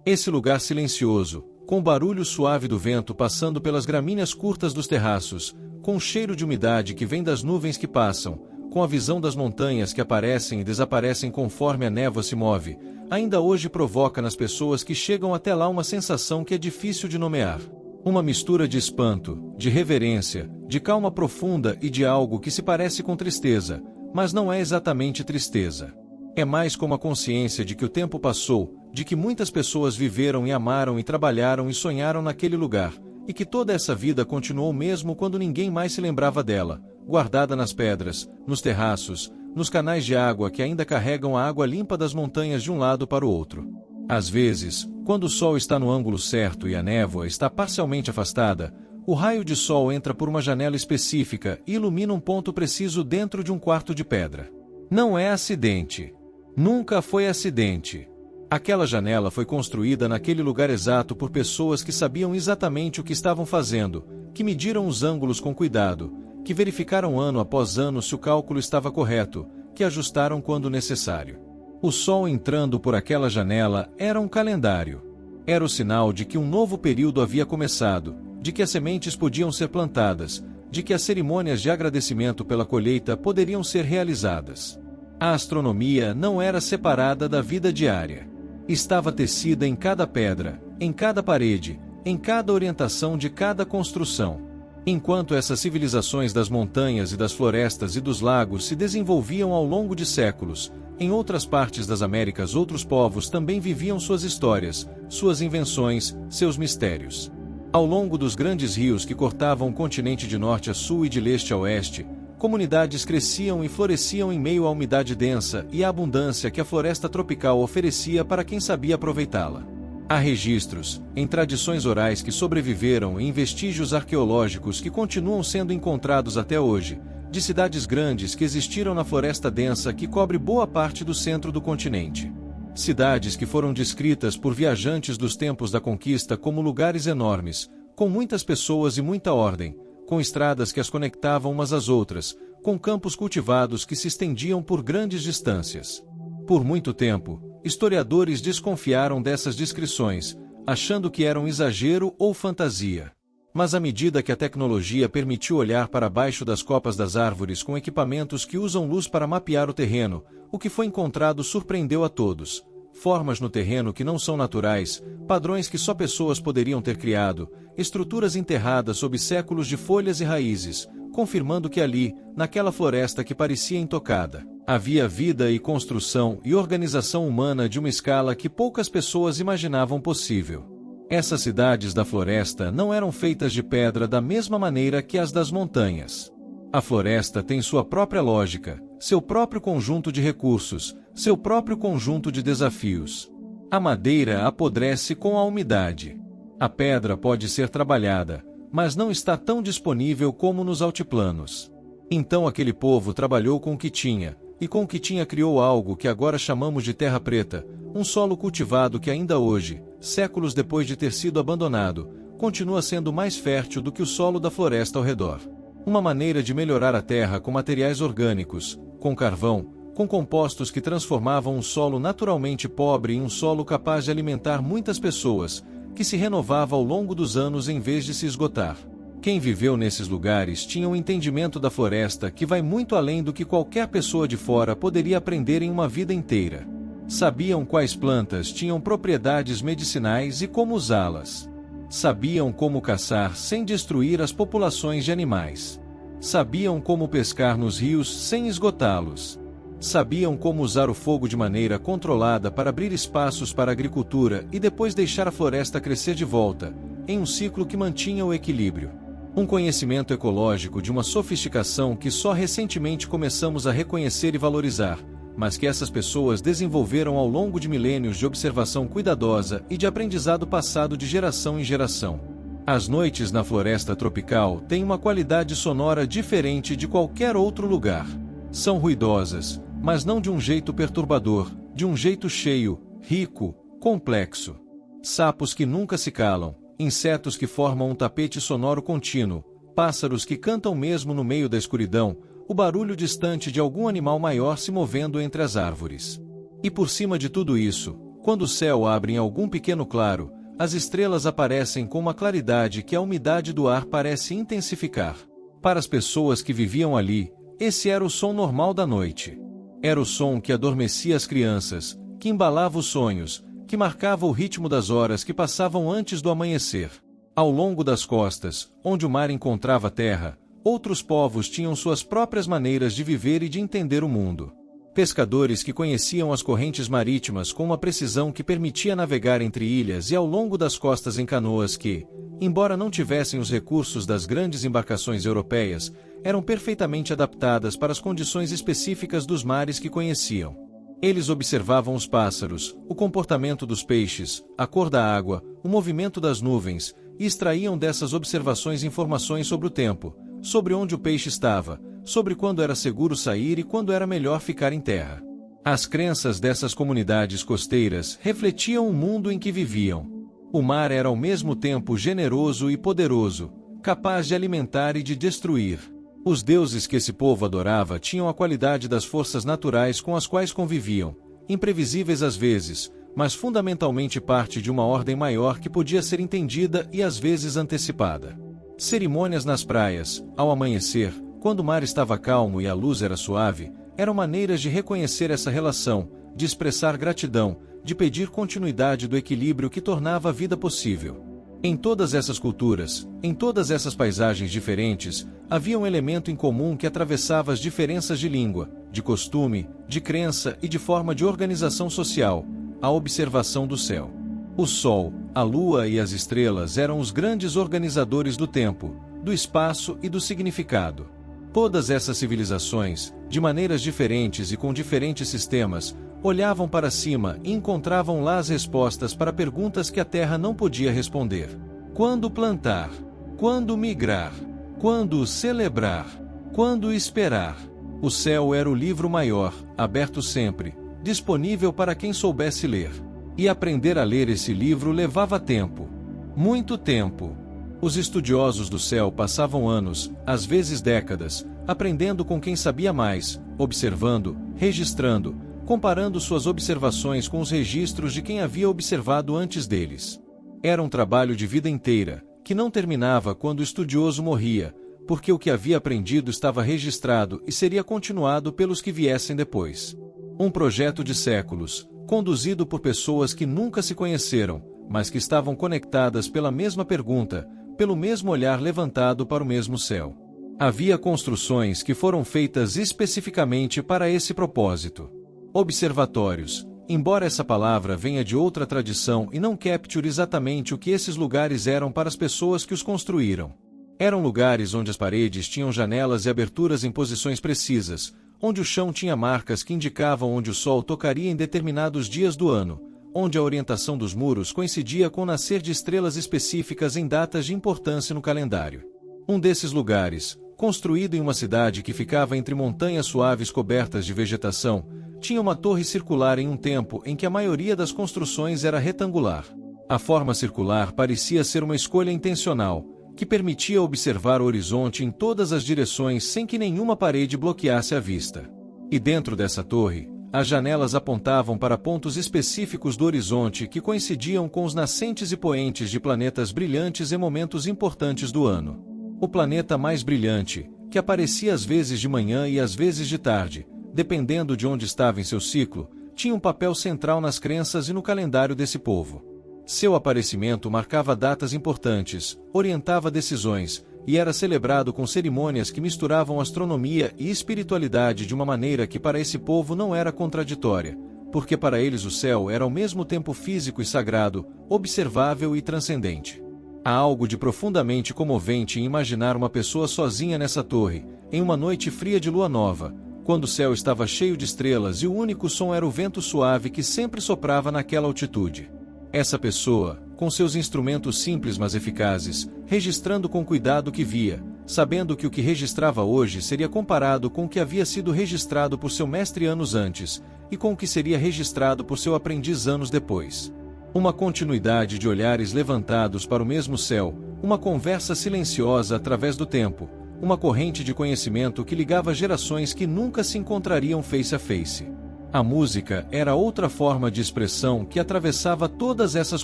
Esse lugar silencioso, com o barulho suave do vento passando pelas gramíneas curtas dos terraços, com o cheiro de umidade que vem das nuvens que passam, com a visão das montanhas que aparecem e desaparecem conforme a névoa se move, ainda hoje provoca nas pessoas que chegam até lá uma sensação que é difícil de nomear. Uma mistura de espanto, de reverência, de calma profunda e de algo que se parece com tristeza, mas não é exatamente tristeza. É mais como a consciência de que o tempo passou, de que muitas pessoas viveram e amaram e trabalharam e sonharam naquele lugar, e que toda essa vida continuou mesmo quando ninguém mais se lembrava dela, guardada nas pedras, nos terraços, nos canais de água que ainda carregam a água limpa das montanhas de um lado para o outro. Às vezes, quando o sol está no ângulo certo e a névoa está parcialmente afastada, o raio de sol entra por uma janela específica e ilumina um ponto preciso dentro de um quarto de pedra. Não é acidente. Nunca foi acidente. Aquela janela foi construída naquele lugar exato por pessoas que sabiam exatamente o que estavam fazendo, que mediram os ângulos com cuidado, que verificaram ano após ano se o cálculo estava correto, que ajustaram quando necessário. O sol entrando por aquela janela era um calendário. Era o sinal de que um novo período havia começado, de que as sementes podiam ser plantadas, de que as cerimônias de agradecimento pela colheita poderiam ser realizadas. A astronomia não era separada da vida diária. Estava tecida em cada pedra, em cada parede, em cada orientação de cada construção. Enquanto essas civilizações das montanhas e das florestas e dos lagos se desenvolviam ao longo de séculos, em outras partes das Américas outros povos também viviam suas histórias, suas invenções, seus mistérios. Ao longo dos grandes rios que cortavam o continente de norte a sul e de leste a oeste, comunidades cresciam e floresciam em meio à umidade densa e à abundância que a floresta tropical oferecia para quem sabia aproveitá-la. Há registros, em tradições orais que sobreviveram e em vestígios arqueológicos que continuam sendo encontrados até hoje, de cidades grandes que existiram na floresta densa que cobre boa parte do centro do continente. Cidades que foram descritas por viajantes dos tempos da conquista como lugares enormes, com muitas pessoas e muita ordem, com estradas que as conectavam umas às outras, com campos cultivados que se estendiam por grandes distâncias. Por muito tempo, historiadores desconfiaram dessas descrições, achando que eram exagero ou fantasia. Mas à medida que a tecnologia permitiu olhar para baixo das copas das árvores com equipamentos que usam luz para mapear o terreno, o que foi encontrado surpreendeu a todos. Formas no terreno que não são naturais, padrões que só pessoas poderiam ter criado, estruturas enterradas sob séculos de folhas e raízes, confirmando que ali, naquela floresta que parecia intocada, havia vida e construção e organização humana de uma escala que poucas pessoas imaginavam possível. Essas cidades da floresta não eram feitas de pedra da mesma maneira que as das montanhas. A floresta tem sua própria lógica, seu próprio conjunto de recursos, seu próprio conjunto de desafios. A madeira apodrece com a umidade. A pedra pode ser trabalhada, mas não está tão disponível como nos altiplanos. Então aquele povo trabalhou com o que tinha, e com o que tinha criou algo que agora chamamos de terra preta, um solo cultivado que ainda hoje, séculos depois de ter sido abandonado, continua sendo mais fértil do que o solo da floresta ao redor. Uma maneira de melhorar a terra com materiais orgânicos, com carvão, com compostos que transformavam um solo naturalmente pobre em um solo capaz de alimentar muitas pessoas, que se renovava ao longo dos anos em vez de se esgotar. Quem viveu nesses lugares tinha um entendimento da floresta que vai muito além do que qualquer pessoa de fora poderia aprender em uma vida inteira. Sabiam quais plantas tinham propriedades medicinais e como usá-las. Sabiam como caçar sem destruir as populações de animais. Sabiam como pescar nos rios sem esgotá-los. Sabiam como usar o fogo de maneira controlada para abrir espaços para a agricultura e depois deixar a floresta crescer de volta, em um ciclo que mantinha o equilíbrio. Um conhecimento ecológico de uma sofisticação que só recentemente começamos a reconhecer e valorizar, mas que essas pessoas desenvolveram ao longo de milênios de observação cuidadosa e de aprendizado passado de geração em geração. As noites na floresta tropical têm uma qualidade sonora diferente de qualquer outro lugar. São ruidosas, mas não de um jeito perturbador, de um jeito cheio, rico, complexo. Sapos que nunca se calam, insetos que formam um tapete sonoro contínuo, pássaros que cantam mesmo no meio da escuridão, o barulho distante de algum animal maior se movendo entre as árvores. E por cima de tudo isso, quando o céu abre em algum pequeno claro, as estrelas aparecem com uma claridade que a umidade do ar parece intensificar. Para as pessoas que viviam ali, esse era o som normal da noite. Era o som que adormecia as crianças, que embalava os sonhos, que marcava o ritmo das horas que passavam antes do amanhecer. Ao longo das costas, onde o mar encontrava terra, outros povos tinham suas próprias maneiras de viver e de entender o mundo. Pescadores que conheciam as correntes marítimas com uma precisão que permitia navegar entre ilhas e ao longo das costas em canoas que, embora não tivessem os recursos das grandes embarcações europeias, eram perfeitamente adaptadas para as condições específicas dos mares que conheciam. Eles observavam os pássaros, o comportamento dos peixes, a cor da água, o movimento das nuvens, e extraíam dessas observações informações sobre o tempo, sobre onde o peixe estava, sobre quando era seguro sair e quando era melhor ficar em terra. As crenças dessas comunidades costeiras refletiam o mundo em que viviam. O mar era ao mesmo tempo generoso e poderoso, capaz de alimentar e de destruir. Os deuses que esse povo adorava tinham a qualidade das forças naturais com as quais conviviam, imprevisíveis às vezes, mas fundamentalmente parte de uma ordem maior que podia ser entendida e às vezes antecipada. Cerimônias nas praias, ao amanhecer, quando o mar estava calmo e a luz era suave, eram maneiras de reconhecer essa relação, de expressar gratidão, de pedir continuidade do equilíbrio que tornava a vida possível. Em todas essas culturas, em todas essas paisagens diferentes, havia um elemento em comum que atravessava as diferenças de língua, de costume, de crença e de forma de organização social: a observação do céu. O sol, a lua e as estrelas eram os grandes organizadores do tempo, do espaço e do significado. Todas essas civilizações, de maneiras diferentes e com diferentes sistemas, olhavam para cima e encontravam lá as respostas para perguntas que a Terra não podia responder. Quando plantar? Quando migrar? Quando celebrar? Quando esperar? O céu era o livro maior, aberto sempre, disponível para quem soubesse ler. E aprender a ler esse livro levava tempo. Muito tempo. Os estudiosos do céu passavam anos, às vezes décadas, aprendendo com quem sabia mais, observando, registrando, comparando suas observações com os registros de quem havia observado antes deles. Era um trabalho de vida inteira, que não terminava quando o estudioso morria, porque o que havia aprendido estava registrado e seria continuado pelos que viessem depois. Um projeto de séculos, conduzido por pessoas que nunca se conheceram, mas que estavam conectadas pela mesma pergunta, pelo mesmo olhar levantado para o mesmo céu. Havia construções que foram feitas especificamente para esse propósito. Observatórios, embora essa palavra venha de outra tradição e não capture exatamente o que esses lugares eram para as pessoas que os construíram. Eram lugares onde as paredes tinham janelas e aberturas em posições precisas, onde o chão tinha marcas que indicavam onde o sol tocaria em determinados dias do ano, onde a orientação dos muros coincidia com o nascer de estrelas específicas em datas de importância no calendário. Um desses lugares, construído em uma cidade que ficava entre montanhas suaves cobertas de vegetação, tinha uma torre circular em um tempo em que a maioria das construções era retangular. A forma circular parecia ser uma escolha intencional, que permitia observar o horizonte em todas as direções sem que nenhuma parede bloqueasse a vista. E dentro dessa torre, as janelas apontavam para pontos específicos do horizonte que coincidiam com os nascentes e poentes de planetas brilhantes em momentos importantes do ano. O planeta mais brilhante, que aparecia às vezes de manhã e às vezes de tarde, dependendo de onde estava em seu ciclo, tinha um papel central nas crenças e no calendário desse povo. Seu aparecimento marcava datas importantes, orientava decisões, e era celebrado com cerimônias que misturavam astronomia e espiritualidade de uma maneira que para esse povo não era contraditória, porque para eles o céu era ao mesmo tempo físico e sagrado, observável e transcendente. Há algo de profundamente comovente em imaginar uma pessoa sozinha nessa torre, em uma noite fria de lua nova, quando o céu estava cheio de estrelas e o único som era o vento suave que sempre soprava naquela altitude. Essa pessoa, com seus instrumentos simples mas eficazes, registrando com cuidado o que via, sabendo que o que registrava hoje seria comparado com o que havia sido registrado por seu mestre anos antes, e com o que seria registrado por seu aprendiz anos depois. Uma continuidade de olhares levantados para o mesmo céu, uma conversa silenciosa através do tempo, uma corrente de conhecimento que ligava gerações que nunca se encontrariam face a face. A música era outra forma de expressão que atravessava todas essas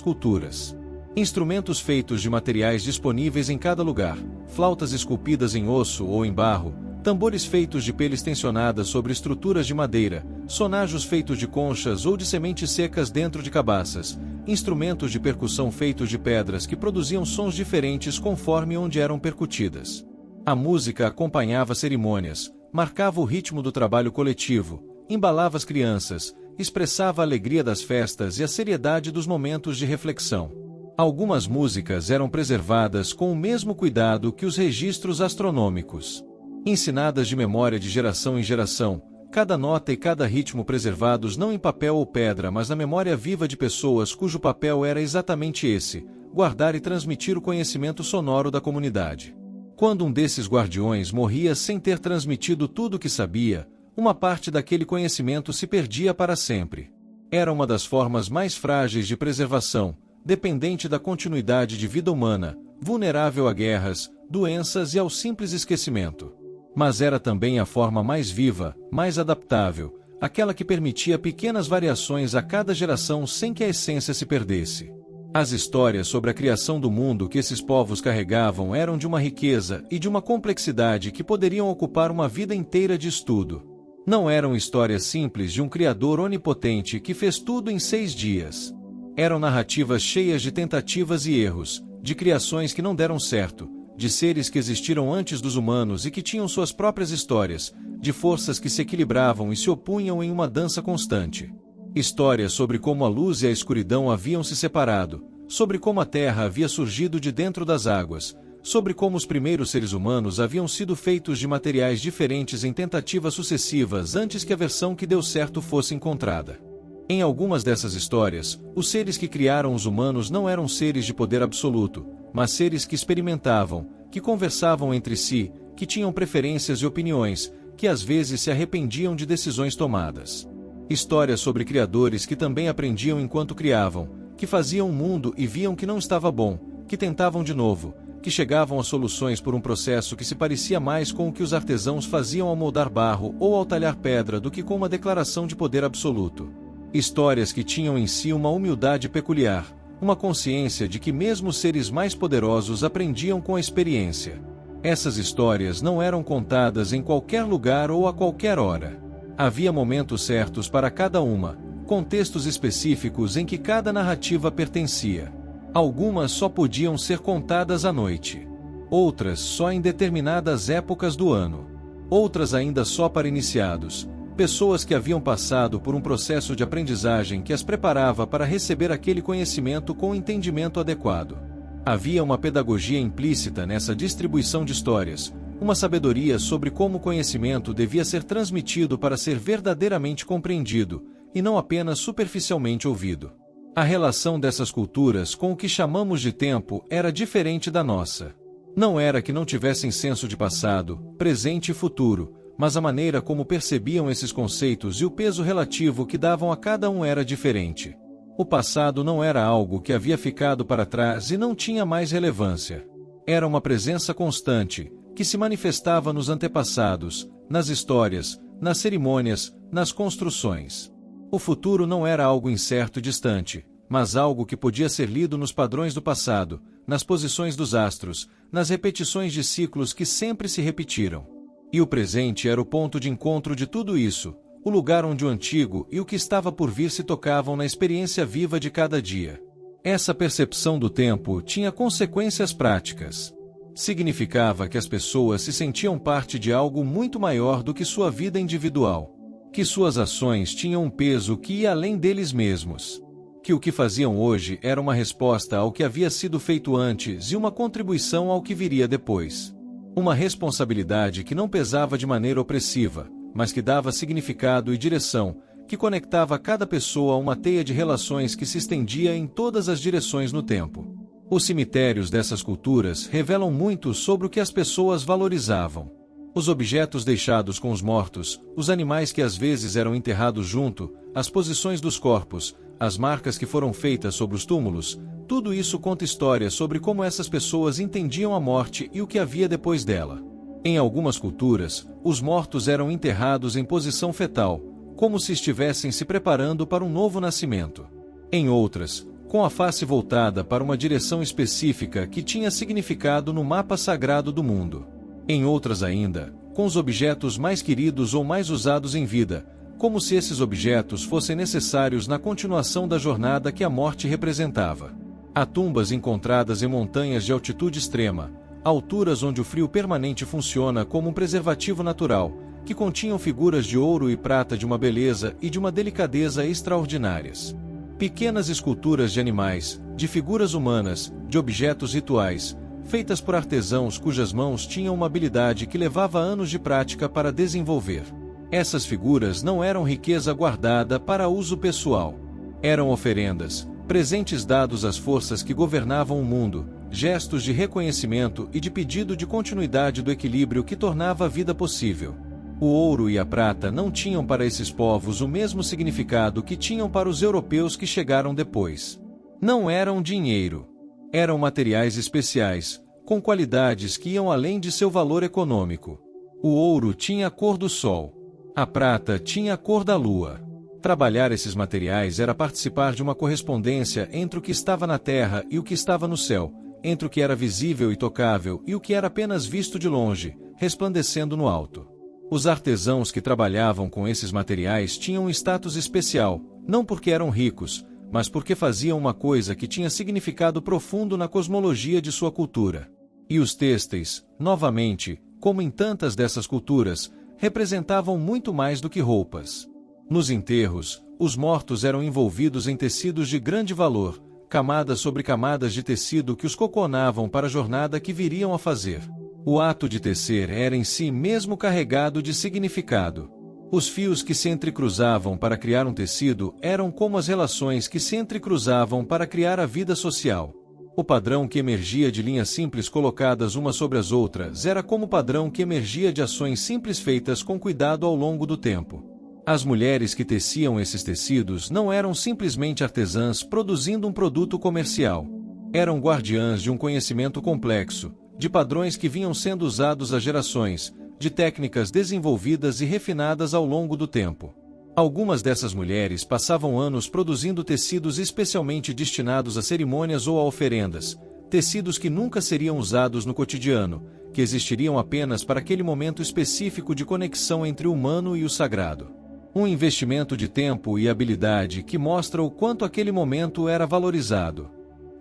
culturas. Instrumentos feitos de materiais disponíveis em cada lugar, flautas esculpidas em osso ou em barro, tambores feitos de peles tensionadas sobre estruturas de madeira, sonajos feitos de conchas ou de sementes secas dentro de cabaças, instrumentos de percussão feitos de pedras que produziam sons diferentes conforme onde eram percutidas. A música acompanhava cerimônias, marcava o ritmo do trabalho coletivo, embalava as crianças, expressava a alegria das festas e a seriedade dos momentos de reflexão. Algumas músicas eram preservadas com o mesmo cuidado que os registros astronômicos. Ensinadas de memória de geração em geração, cada nota e cada ritmo preservados não em papel ou pedra, mas na memória viva de pessoas cujo papel era exatamente esse: guardar e transmitir o conhecimento sonoro da comunidade. Quando um desses guardiões morria sem ter transmitido tudo o que sabia, uma parte daquele conhecimento se perdia para sempre. Era uma das formas mais frágeis de preservação, dependente da continuidade de vida humana, vulnerável a guerras, doenças e ao simples esquecimento. Mas era também a forma mais viva, mais adaptável, aquela que permitia pequenas variações a cada geração sem que a essência se perdesse. As histórias sobre a criação do mundo que esses povos carregavam eram de uma riqueza e de uma complexidade que poderiam ocupar uma vida inteira de estudo. Não eram histórias simples de um Criador onipotente que fez tudo em 6 dias. Eram narrativas cheias de tentativas e erros, de criações que não deram certo, de seres que existiram antes dos humanos e que tinham suas próprias histórias, de forças que se equilibravam e se opunham em uma dança constante. Histórias sobre como a luz e a escuridão haviam se separado, sobre como a terra havia surgido de dentro das águas, sobre como os primeiros seres humanos haviam sido feitos de materiais diferentes em tentativas sucessivas antes que a versão que deu certo fosse encontrada. Em algumas dessas histórias, os seres que criaram os humanos não eram seres de poder absoluto, mas seres que experimentavam, que conversavam entre si, que tinham preferências e opiniões, que às vezes se arrependiam de decisões tomadas. Histórias sobre criadores que também aprendiam enquanto criavam, que faziam o mundo e viam que não estava bom, que tentavam de novo, que chegavam a soluções por um processo que se parecia mais com o que os artesãos faziam ao moldar barro ou ao talhar pedra do que com uma declaração de poder absoluto. Histórias que tinham em si uma humildade peculiar, uma consciência de que mesmo os seres mais poderosos aprendiam com a experiência. Essas histórias não eram contadas em qualquer lugar ou a qualquer hora. Havia momentos certos para cada uma, contextos específicos em que cada narrativa pertencia. Algumas só podiam ser contadas à noite. Outras só em determinadas épocas do ano. Outras ainda só para iniciados, pessoas que haviam passado por um processo de aprendizagem que as preparava para receber aquele conhecimento com o entendimento adequado. Havia uma pedagogia implícita nessa distribuição de histórias, uma sabedoria sobre como o conhecimento devia ser transmitido para ser verdadeiramente compreendido, e não apenas superficialmente ouvido. A relação dessas culturas com o que chamamos de tempo era diferente da nossa. Não era que não tivessem senso de passado, presente e futuro, mas a maneira como percebiam esses conceitos e o peso relativo que davam a cada um era diferente. O passado não era algo que havia ficado para trás e não tinha mais relevância. Era uma presença constante, que se manifestava nos antepassados, nas histórias, nas cerimônias, nas construções. O futuro não era algo incerto e distante, mas algo que podia ser lido nos padrões do passado, nas posições dos astros, nas repetições de ciclos que sempre se repetiram. E o presente era o ponto de encontro de tudo isso, o lugar onde o antigo e o que estava por vir se tocavam na experiência viva de cada dia. Essa percepção do tempo tinha consequências práticas. Significava que as pessoas se sentiam parte de algo muito maior do que sua vida individual. Que suas ações tinham um peso que ia além deles mesmos. Que o que faziam hoje era uma resposta ao que havia sido feito antes e uma contribuição ao que viria depois. Uma responsabilidade que não pesava de maneira opressiva, mas que dava significado e direção, que conectava cada pessoa a uma teia de relações que se estendia em todas as direções no tempo. Os cemitérios dessas culturas revelam muito sobre o que as pessoas valorizavam. Os objetos deixados com os mortos, os animais que às vezes eram enterrados junto, as posições dos corpos, as marcas que foram feitas sobre os túmulos, tudo isso conta histórias sobre como essas pessoas entendiam a morte e o que havia depois dela. Em algumas culturas, os mortos eram enterrados em posição fetal, como se estivessem se preparando para um novo nascimento. Em outras, com a face voltada para uma direção específica que tinha significado no mapa sagrado do mundo. Em outras ainda, com os objetos mais queridos ou mais usados em vida, como se esses objetos fossem necessários na continuação da jornada que a morte representava. Há tumbas encontradas em montanhas de altitude extrema, alturas onde o frio permanente funciona como um preservativo natural, que continham figuras de ouro e prata de uma beleza e de uma delicadeza extraordinárias. Pequenas esculturas de animais, de figuras humanas, de objetos rituais, feitas por artesãos cujas mãos tinham uma habilidade que levava anos de prática para desenvolver. Essas figuras não eram riqueza guardada para uso pessoal. Eram oferendas, presentes dados às forças que governavam o mundo, gestos de reconhecimento e de pedido de continuidade do equilíbrio que tornava a vida possível. O ouro e a prata não tinham para esses povos o mesmo significado que tinham para os europeus que chegaram depois. Não eram dinheiro. Eram materiais especiais, com qualidades que iam além de seu valor econômico. O ouro tinha a cor do sol. A prata tinha a cor da lua. Trabalhar esses materiais era participar de uma correspondência entre o que estava na terra e o que estava no céu, entre o que era visível e tocável e o que era apenas visto de longe, resplandecendo no alto. Os artesãos que trabalhavam com esses materiais tinham um status especial, não porque eram ricos, mas porque faziam uma coisa que tinha significado profundo na cosmologia de sua cultura. E os têxteis, novamente, como em tantas dessas culturas, representavam muito mais do que roupas. Nos enterros, os mortos eram envolvidos em tecidos de grande valor, camadas sobre camadas de tecido que os coconavam para a jornada que viriam a fazer. O ato de tecer era em si mesmo carregado de significado. Os fios que se entrecruzavam para criar um tecido eram como as relações que se entrecruzavam para criar a vida social. O padrão que emergia de linhas simples colocadas umas sobre as outras era como o padrão que emergia de ações simples feitas com cuidado ao longo do tempo. As mulheres que teciam esses tecidos não eram simplesmente artesãs produzindo um produto comercial. Eram guardiãs de um conhecimento complexo, de padrões que vinham sendo usados há gerações, de técnicas desenvolvidas e refinadas ao longo do tempo. Algumas dessas mulheres passavam anos produzindo tecidos especialmente destinados a cerimônias ou a oferendas, tecidos que nunca seriam usados no cotidiano, que existiriam apenas para aquele momento específico de conexão entre o humano e o sagrado. Um investimento de tempo e habilidade que mostra o quanto aquele momento era valorizado.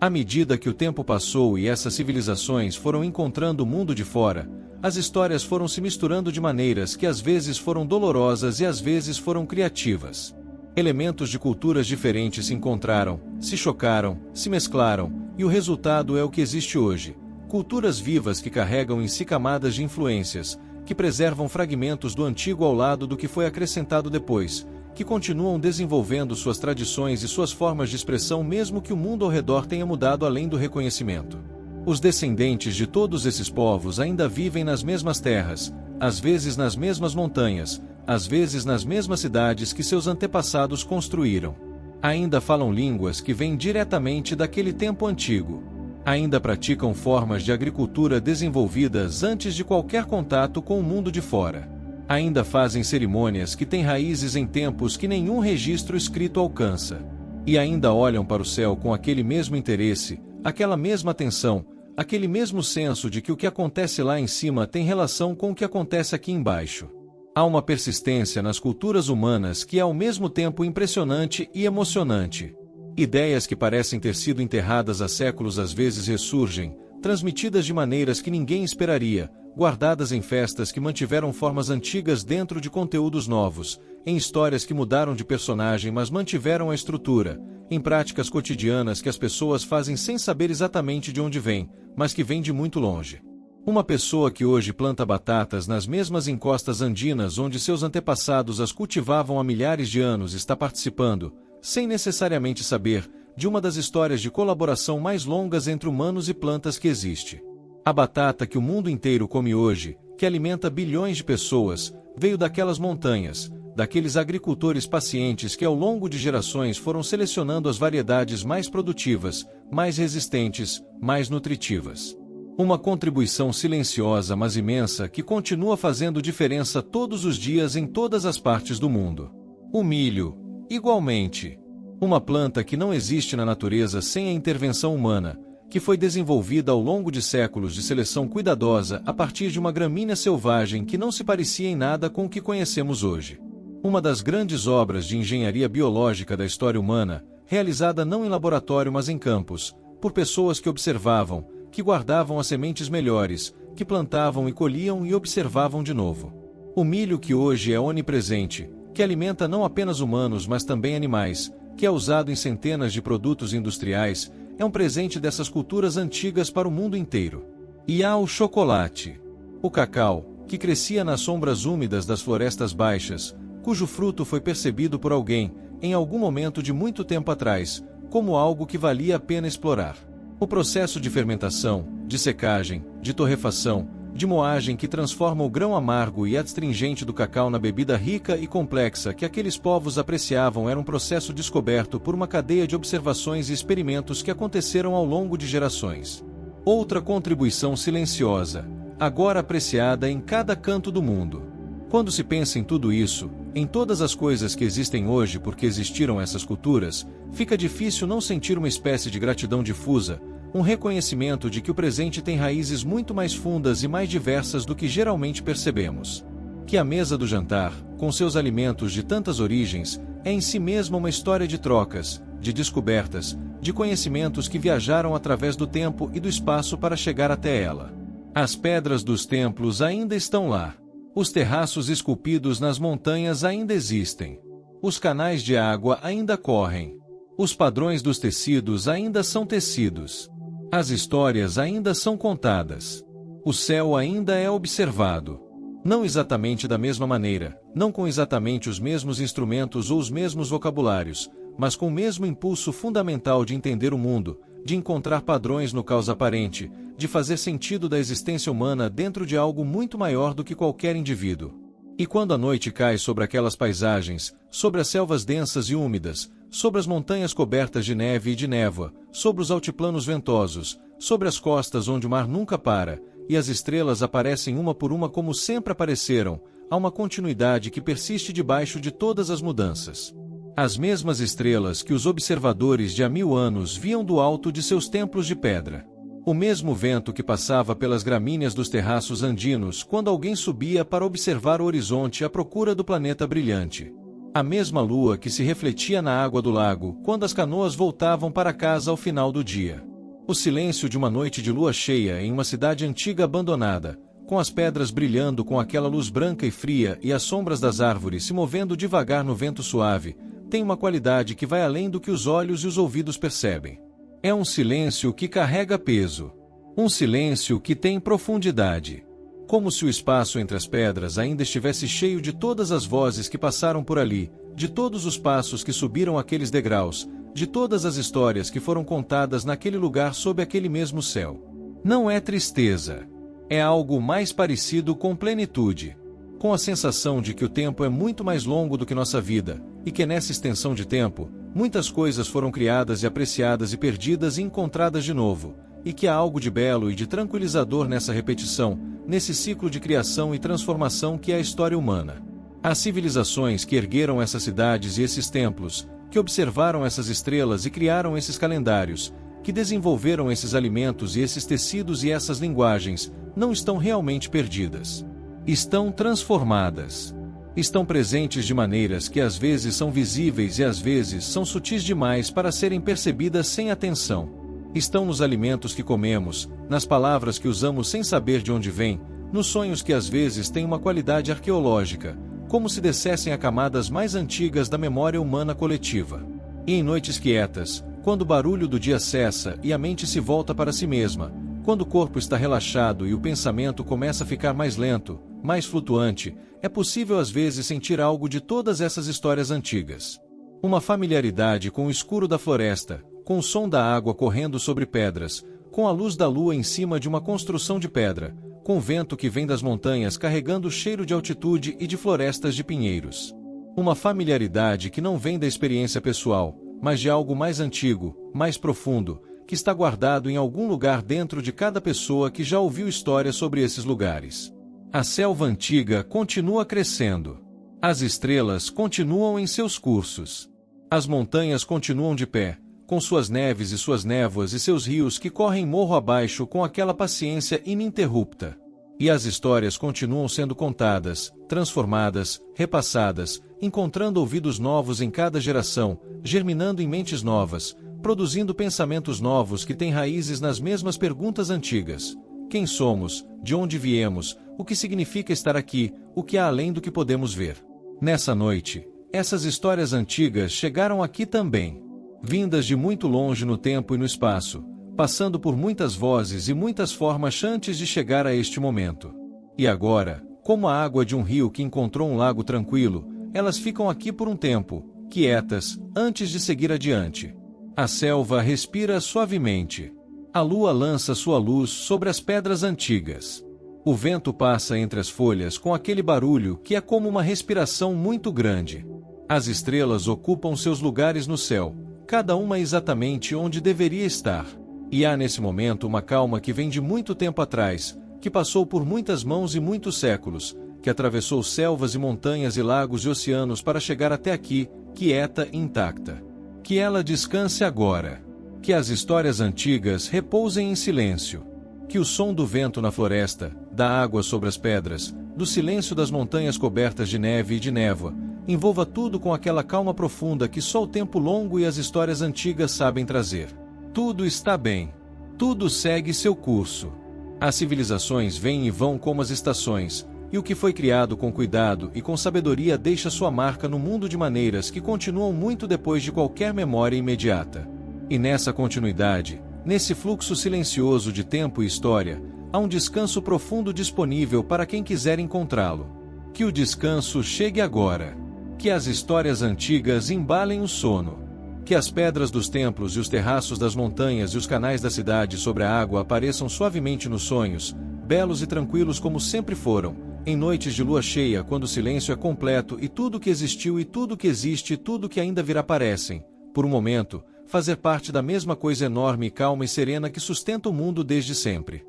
À medida que o tempo passou e essas civilizações foram encontrando o mundo de fora, as histórias foram se misturando de maneiras que às vezes foram dolorosas e às vezes foram criativas. Elementos de culturas diferentes se encontraram, se chocaram, se mesclaram, e o resultado é o que existe hoje. Culturas vivas que carregam em si camadas de influências, que preservam fragmentos do antigo ao lado do que foi acrescentado depois, que continuam desenvolvendo suas tradições e suas formas de expressão mesmo que o mundo ao redor tenha mudado além do reconhecimento. Os descendentes de todos esses povos ainda vivem nas mesmas terras, às vezes nas mesmas montanhas, às vezes nas mesmas cidades que seus antepassados construíram. Ainda falam línguas que vêm diretamente daquele tempo antigo. Ainda praticam formas de agricultura desenvolvidas antes de qualquer contato com o mundo de fora. Ainda fazem cerimônias que têm raízes em tempos que nenhum registro escrito alcança. E ainda olham para o céu com aquele mesmo interesse, aquela mesma atenção, aquele mesmo senso de que o que acontece lá em cima tem relação com o que acontece aqui embaixo. Há uma persistência nas culturas humanas que é ao mesmo tempo impressionante e emocionante. Ideias que parecem ter sido enterradas há séculos às vezes ressurgem, transmitidas de maneiras que ninguém esperaria, guardadas em festas que mantiveram formas antigas dentro de conteúdos novos, em histórias que mudaram de personagem mas mantiveram a estrutura, em práticas cotidianas que as pessoas fazem sem saber exatamente de onde vêm, mas que vêm de muito longe. Uma pessoa que hoje planta batatas nas mesmas encostas andinas onde seus antepassados as cultivavam há milhares de anos está participando, sem necessariamente saber, de uma das histórias de colaboração mais longas entre humanos e plantas que existe. A batata que o mundo inteiro come hoje, que alimenta bilhões de pessoas, veio daquelas montanhas, daqueles agricultores pacientes que ao longo de gerações foram selecionando as variedades mais produtivas, mais resistentes, mais nutritivas. Uma contribuição silenciosa mas imensa que continua fazendo diferença todos os dias em todas as partes do mundo. O milho, igualmente. Uma planta que não existe na natureza sem a intervenção humana, que foi desenvolvida ao longo de séculos de seleção cuidadosa a partir de uma gramínea selvagem que não se parecia em nada com o que conhecemos hoje. Uma das grandes obras de engenharia biológica da história humana, realizada não em laboratório mas em campos, por pessoas que observavam, que guardavam as sementes melhores, que plantavam e colhiam e observavam de novo. O milho que hoje é onipresente, que alimenta não apenas humanos mas também animais, que é usado em centenas de produtos industriais, é um presente dessas culturas antigas para o mundo inteiro. E há o chocolate. O cacau, que crescia nas sombras úmidas das florestas baixas, cujo fruto foi percebido por alguém, em algum momento de muito tempo atrás, como algo que valia a pena explorar. O processo de fermentação, de secagem, de torrefação, de moagem que transforma o grão amargo e astringente do cacau na bebida rica e complexa que aqueles povos apreciavam era um processo descoberto por uma cadeia de observações e experimentos que aconteceram ao longo de gerações. Outra contribuição silenciosa, agora apreciada em cada canto do mundo. Quando se pensa em tudo isso, em todas as coisas que existem hoje porque existiram essas culturas, fica difícil não sentir uma espécie de gratidão difusa, um reconhecimento de que o presente tem raízes muito mais fundas e mais diversas do que geralmente percebemos. Que a mesa do jantar, com seus alimentos de tantas origens, é em si mesma uma história de trocas, de descobertas, de conhecimentos que viajaram através do tempo e do espaço para chegar até ela. As pedras dos templos ainda estão lá. Os terraços esculpidos nas montanhas ainda existem. Os canais de água ainda correm. Os padrões dos tecidos ainda são tecidos. As histórias ainda são contadas. O céu ainda é observado. Não exatamente da mesma maneira, não com exatamente os mesmos instrumentos ou os mesmos vocabulários, mas com o mesmo impulso fundamental de entender o mundo, de encontrar padrões no caos aparente, de fazer sentido da existência humana dentro de algo muito maior do que qualquer indivíduo. E quando a noite cai sobre aquelas paisagens, sobre as selvas densas e úmidas, sobre as montanhas cobertas de neve e de névoa, sobre os altiplanos ventosos, sobre as costas onde o mar nunca para, e as estrelas aparecem uma por uma como sempre apareceram, há uma continuidade que persiste debaixo de todas as mudanças. As mesmas estrelas que os observadores de há 1000 anos viam do alto de seus templos de pedra. O mesmo vento que passava pelas gramíneas dos terraços andinos quando alguém subia para observar o horizonte à procura do planeta brilhante. A mesma lua que se refletia na água do lago quando as canoas voltavam para casa ao final do dia. O silêncio de uma noite de lua cheia em uma cidade antiga abandonada, com as pedras brilhando com aquela luz branca e fria e as sombras das árvores se movendo devagar no vento suave, tem uma qualidade que vai além do que os olhos e os ouvidos percebem. É um silêncio que carrega peso. Um silêncio que tem profundidade. Como se o espaço entre as pedras ainda estivesse cheio de todas as vozes que passaram por ali, de todos os passos que subiram aqueles degraus, de todas as histórias que foram contadas naquele lugar sob aquele mesmo céu. Não é tristeza. É algo mais parecido com plenitude. Com a sensação de que o tempo é muito mais longo do que nossa vida, e que nessa extensão de tempo, muitas coisas foram criadas e apreciadas e perdidas e encontradas de novo, e que há algo de belo e de tranquilizador nessa repetição, nesse ciclo de criação e transformação que é a história humana. As civilizações que ergueram essas cidades e esses templos, que observaram essas estrelas e criaram esses calendários, que desenvolveram esses alimentos e esses tecidos e essas linguagens, não estão realmente perdidas. Estão transformadas. Estão presentes de maneiras que às vezes são visíveis e às vezes são sutis demais para serem percebidas sem atenção. Estão nos alimentos que comemos, nas palavras que usamos sem saber de onde vêm, nos sonhos que às vezes têm uma qualidade arqueológica, como se descessem a camadas mais antigas da memória humana coletiva. E em noites quietas, quando o barulho do dia cessa e a mente se volta para si mesma, quando o corpo está relaxado e o pensamento começa a ficar mais lento, mais flutuante, é possível às vezes sentir algo de todas essas histórias antigas. Uma familiaridade com o escuro da floresta, com o som da água correndo sobre pedras, com a luz da lua em cima de uma construção de pedra, com o vento que vem das montanhas carregando o cheiro de altitude e de florestas de pinheiros. Uma familiaridade que não vem da experiência pessoal, mas de algo mais antigo, mais profundo, que está guardado em algum lugar dentro de cada pessoa que já ouviu histórias sobre esses lugares. A selva antiga continua crescendo. As estrelas continuam em seus cursos. As montanhas continuam de pé, com suas neves e suas névoas e seus rios que correm morro abaixo com aquela paciência ininterrupta. E as histórias continuam sendo contadas, transformadas, repassadas, encontrando ouvidos novos em cada geração, germinando em mentes novas, produzindo pensamentos novos que têm raízes nas mesmas perguntas antigas. Quem somos? De onde viemos? O que significa estar aqui? O que há além do que podemos ver? Nessa noite, essas histórias antigas chegaram aqui também. Vindas de muito longe no tempo e no espaço, passando por muitas vozes e muitas formas antes de chegar a este momento. E agora, como a água de um rio que encontrou um lago tranquilo, elas ficam aqui por um tempo, quietas, antes de seguir adiante. A selva respira suavemente. A lua lança sua luz sobre as pedras antigas. O vento passa entre as folhas com aquele barulho que é como uma respiração muito grande. As estrelas ocupam seus lugares no céu, cada uma exatamente onde deveria estar. E há nesse momento uma calma que vem de muito tempo atrás, que passou por muitas mãos e muitos séculos, que atravessou selvas e montanhas e lagos e oceanos para chegar até aqui, quieta e intacta. Que ela descanse agora. Que as histórias antigas repousem em silêncio. Que o som do vento na floresta, da água sobre as pedras, do silêncio das montanhas cobertas de neve e de névoa, envolva tudo com aquela calma profunda que só o tempo longo e as histórias antigas sabem trazer. Tudo está bem. Tudo segue seu curso. As civilizações vêm e vão como as estações, e o que foi criado com cuidado e com sabedoria deixa sua marca no mundo de maneiras que continuam muito depois de qualquer memória imediata. E nessa continuidade, nesse fluxo silencioso de tempo e história, há um descanso profundo disponível para quem quiser encontrá-lo. Que o descanso chegue agora. Que as histórias antigas embalem o sono. Que as pedras dos templos e os terraços das montanhas e os canais da cidade sobre a água apareçam suavemente nos sonhos, belos e tranquilos como sempre foram, em noites de lua cheia quando o silêncio é completo e tudo que existiu e tudo que existe e tudo que ainda virá parecem, por um momento, fazer parte da mesma coisa enorme, calma e serena que sustenta o mundo desde sempre.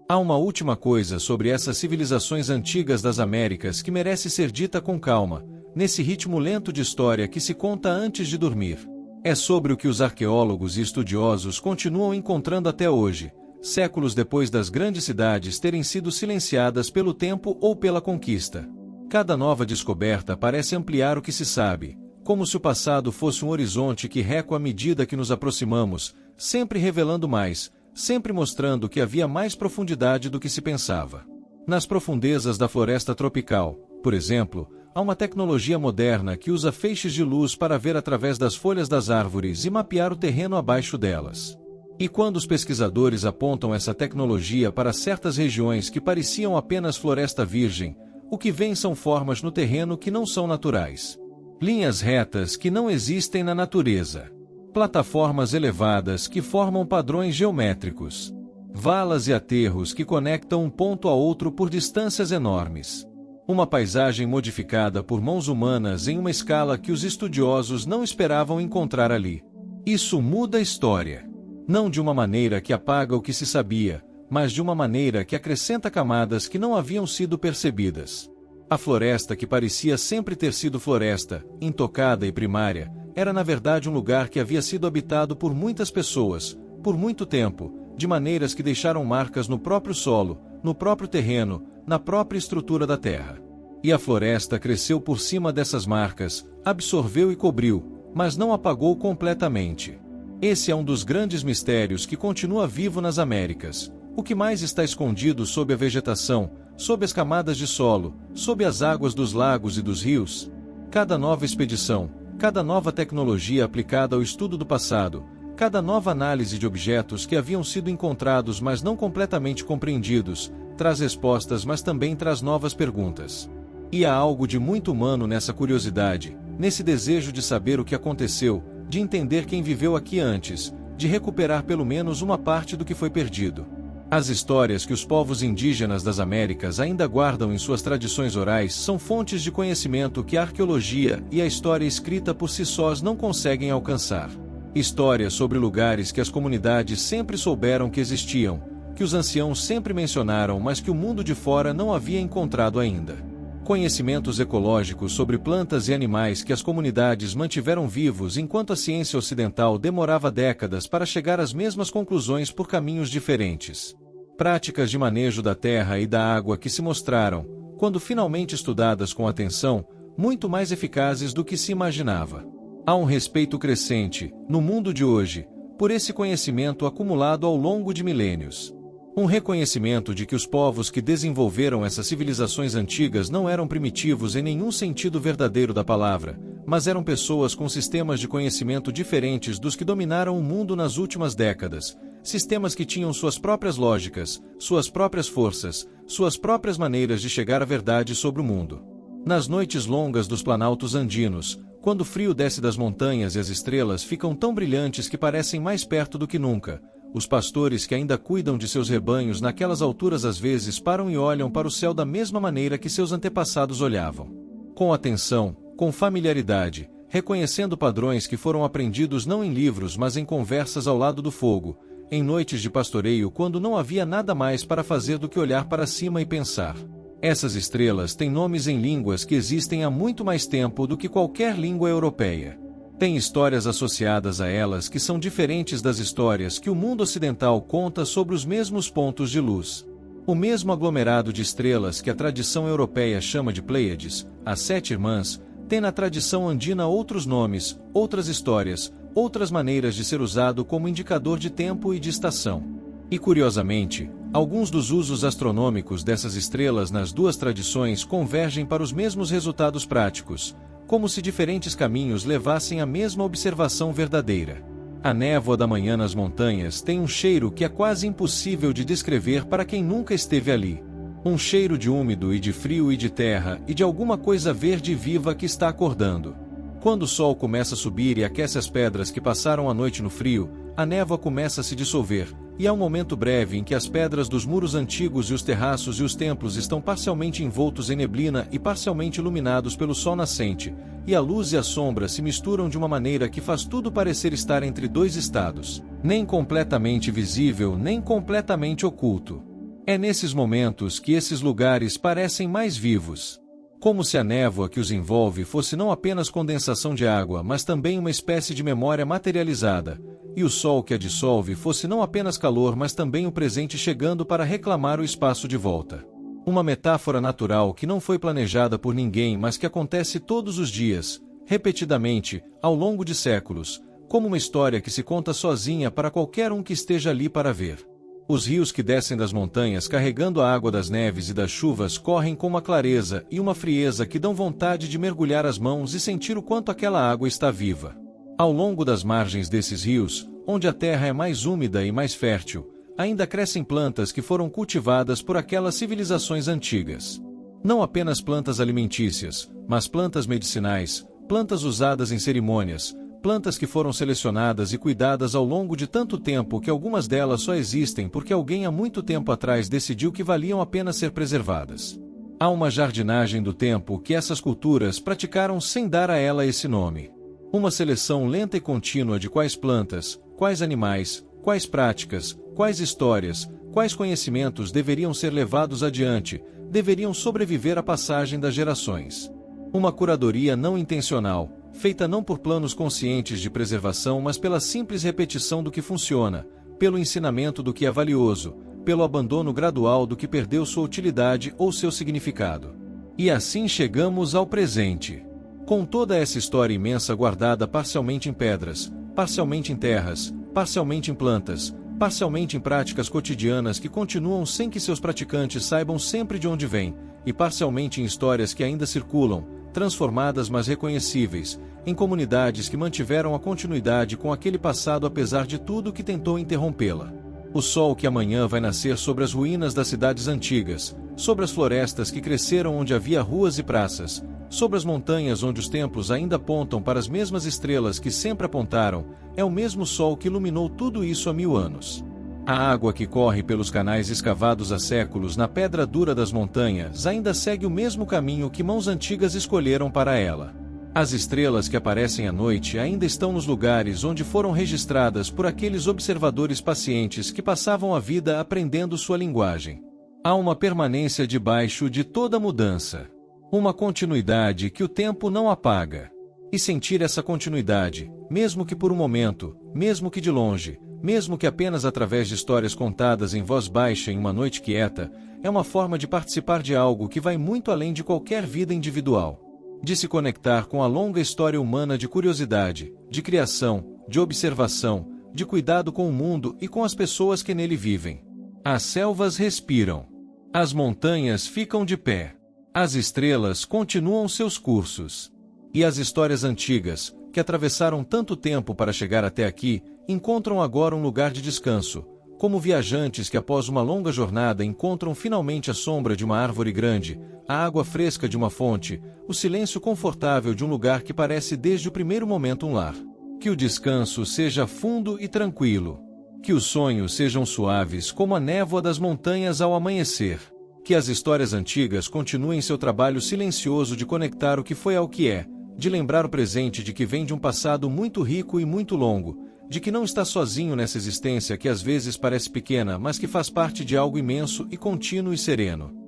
Há uma última coisa sobre essas civilizações antigas das Américas que merece ser dita com calma, nesse ritmo lento de história que se conta antes de dormir. É sobre o que os arqueólogos e estudiosos continuam encontrando até hoje, séculos depois das grandes cidades terem sido silenciadas pelo tempo ou pela conquista. Cada nova descoberta parece ampliar o que se sabe, como se o passado fosse um horizonte que recua à medida que nos aproximamos, sempre revelando mais, sempre mostrando que havia mais profundidade do que se pensava. Nas profundezas da floresta tropical, por exemplo, há uma tecnologia moderna que usa feixes de luz para ver através das folhas das árvores e mapear o terreno abaixo delas. E quando os pesquisadores apontam essa tecnologia para certas regiões que pareciam apenas floresta virgem, o que vem são formas no terreno que não são naturais. Linhas retas que não existem na natureza. Plataformas elevadas que formam padrões geométricos. Valas e aterros que conectam um ponto a outro por distâncias enormes. Uma paisagem modificada por mãos humanas em uma escala que os estudiosos não esperavam encontrar ali. Isso muda a história. Não de uma maneira que apaga o que se sabia, mas de uma maneira que acrescenta camadas que não haviam sido percebidas. A floresta que parecia sempre ter sido floresta, intocada e primária, era na verdade um lugar que havia sido habitado por muitas pessoas, por muito tempo, de maneiras que deixaram marcas no próprio solo, no próprio terreno, na própria estrutura da terra. E a floresta cresceu por cima dessas marcas, absorveu e cobriu, mas não apagou completamente. Esse é um dos grandes mistérios que continua vivo nas Américas. O que mais está escondido sob a vegetação, sob as camadas de solo, sob as águas dos lagos e dos rios? Cada nova expedição, cada nova tecnologia aplicada ao estudo do passado, cada nova análise de objetos que haviam sido encontrados mas não completamente compreendidos, traz respostas mas também traz novas perguntas. E há algo de muito humano nessa curiosidade, nesse desejo de saber o que aconteceu, de entender quem viveu aqui antes, de recuperar pelo menos uma parte do que foi perdido. As histórias que os povos indígenas das Américas ainda guardam em suas tradições orais são fontes de conhecimento que a arqueologia e a história escrita por si sós não conseguem alcançar. Histórias sobre lugares que as comunidades sempre souberam que existiam, que os anciãos sempre mencionaram mas que o mundo de fora não havia encontrado ainda. Conhecimentos ecológicos sobre plantas e animais que as comunidades mantiveram vivos enquanto a ciência ocidental demorava décadas para chegar às mesmas conclusões por caminhos diferentes. Práticas de manejo da terra e da água que se mostraram, quando finalmente estudadas com atenção, muito mais eficazes do que se imaginava. Há um respeito crescente, no mundo de hoje, por esse conhecimento acumulado ao longo de milênios. Um reconhecimento de que os povos que desenvolveram essas civilizações antigas não eram primitivos em nenhum sentido verdadeiro da palavra, mas eram pessoas com sistemas de conhecimento diferentes dos que dominaram o mundo nas últimas décadas, sistemas que tinham suas próprias lógicas, suas próprias forças, suas próprias maneiras de chegar à verdade sobre o mundo. Nas noites longas dos planaltos andinos, quando o frio desce das montanhas e as estrelas ficam tão brilhantes que parecem mais perto do que nunca, os pastores que ainda cuidam de seus rebanhos naquelas alturas às vezes param e olham para o céu da mesma maneira que seus antepassados olhavam. Com atenção, com familiaridade, reconhecendo padrões que foram aprendidos não em livros mas em conversas ao lado do fogo, em noites de pastoreio quando não havia nada mais para fazer do que olhar para cima e pensar. Essas estrelas têm nomes em línguas que existem há muito mais tempo do que qualquer língua europeia. Tem histórias associadas a elas que são diferentes das histórias que o mundo ocidental conta sobre os mesmos pontos de luz. O mesmo aglomerado de estrelas que a tradição europeia chama de Pleiades, as Sete Irmãs, tem na tradição andina outros nomes, outras histórias, outras maneiras de ser usado como indicador de tempo e de estação. E curiosamente, alguns dos usos astronômicos dessas estrelas nas duas tradições convergem para os mesmos resultados práticos, como se diferentes caminhos levassem à mesma observação verdadeira. A névoa da manhã nas montanhas tem um cheiro que é quase impossível de descrever para quem nunca esteve ali. Um cheiro de úmido e de frio e de terra e de alguma coisa verde e viva que está acordando. Quando o sol começa a subir e aquece as pedras que passaram a noite no frio, a névoa começa a se dissolver, E há um momento breve em que as pedras dos muros antigos e os terraços e os templos estão parcialmente envoltos em neblina e parcialmente iluminados pelo sol nascente, e a luz e a sombra se misturam de uma maneira que faz tudo parecer estar entre dois estados, nem completamente visível nem completamente oculto. É nesses momentos que esses lugares parecem mais vivos. Como se a névoa que os envolve fosse não apenas condensação de água, mas também uma espécie de memória materializada, e o sol que a dissolve fosse não apenas calor, mas também o presente chegando para reclamar o espaço de volta. Uma metáfora natural que não foi planejada por ninguém, mas que acontece todos os dias, repetidamente, ao longo de séculos, como uma história que se conta sozinha para qualquer um que esteja ali para ver. Os rios que descem das montanhas carregando a água das neves e das chuvas correm com uma clareza e uma frieza que dão vontade de mergulhar as mãos e sentir o quanto aquela água está viva. Ao longo das margens desses rios, onde a terra é mais úmida e mais fértil, ainda crescem plantas que foram cultivadas por aquelas civilizações antigas. Não apenas plantas alimentícias, mas plantas medicinais, plantas usadas em cerimônias, plantas que foram selecionadas e cuidadas ao longo de tanto tempo que algumas delas só existem porque alguém há muito tempo atrás decidiu que valiam a pena ser preservadas. Há uma jardinagem do tempo que essas culturas praticaram sem dar a ela esse nome. Uma seleção lenta e contínua de quais plantas, quais animais, quais práticas, quais histórias, quais conhecimentos deveriam ser levados adiante, deveriam sobreviver à passagem das gerações. Uma curadoria não intencional, feita não por planos conscientes de preservação, mas pela simples repetição do que funciona, pelo ensinamento do que é valioso, pelo abandono gradual do que perdeu sua utilidade ou seu significado. E assim chegamos ao presente. Com toda essa história imensa guardada parcialmente em pedras, parcialmente em terras, parcialmente em plantas, parcialmente em práticas cotidianas que continuam sem que seus praticantes saibam sempre de onde vêm, e parcialmente em histórias que ainda circulam, transformadas mas reconhecíveis, em comunidades que mantiveram a continuidade com aquele passado apesar de tudo que tentou interrompê-la. O sol que amanhã vai nascer sobre as ruínas das cidades antigas, sobre as florestas que cresceram onde havia ruas e praças, sobre as montanhas onde os templos ainda apontam para as mesmas estrelas que sempre apontaram, é o mesmo sol que iluminou tudo isso há 1000 anos. A água que corre pelos canais escavados há séculos na pedra dura das montanhas ainda segue o mesmo caminho que mãos antigas escolheram para ela. As estrelas que aparecem à noite ainda estão nos lugares onde foram registradas por aqueles observadores pacientes que passavam a vida aprendendo sua linguagem. Há uma permanência debaixo de toda mudança. Uma continuidade que o tempo não apaga. E sentir essa continuidade, mesmo que por um momento, mesmo que de longe, mesmo que apenas através de histórias contadas em voz baixa em uma noite quieta, é uma forma de participar de algo que vai muito além de qualquer vida individual. De se conectar com a longa história humana de curiosidade, de criação, de observação, de cuidado com o mundo e com as pessoas que nele vivem. As selvas respiram. As montanhas ficam de pé. As estrelas continuam seus cursos. E as histórias antigas, que atravessaram tanto tempo para chegar até aqui, encontram agora um lugar de descanso, como viajantes que após uma longa jornada encontram finalmente a sombra de uma árvore grande, a água fresca de uma fonte, o silêncio confortável de um lugar que parece desde o primeiro momento um lar. Que o descanso seja fundo e tranquilo. Que os sonhos sejam suaves como a névoa das montanhas ao amanhecer. Que as histórias antigas continuem seu trabalho silencioso de conectar o que foi ao que é, de lembrar o presente de que vem de um passado muito rico e muito longo, de que não está sozinho nessa existência que às vezes parece pequena, mas que faz parte de algo imenso e contínuo e sereno.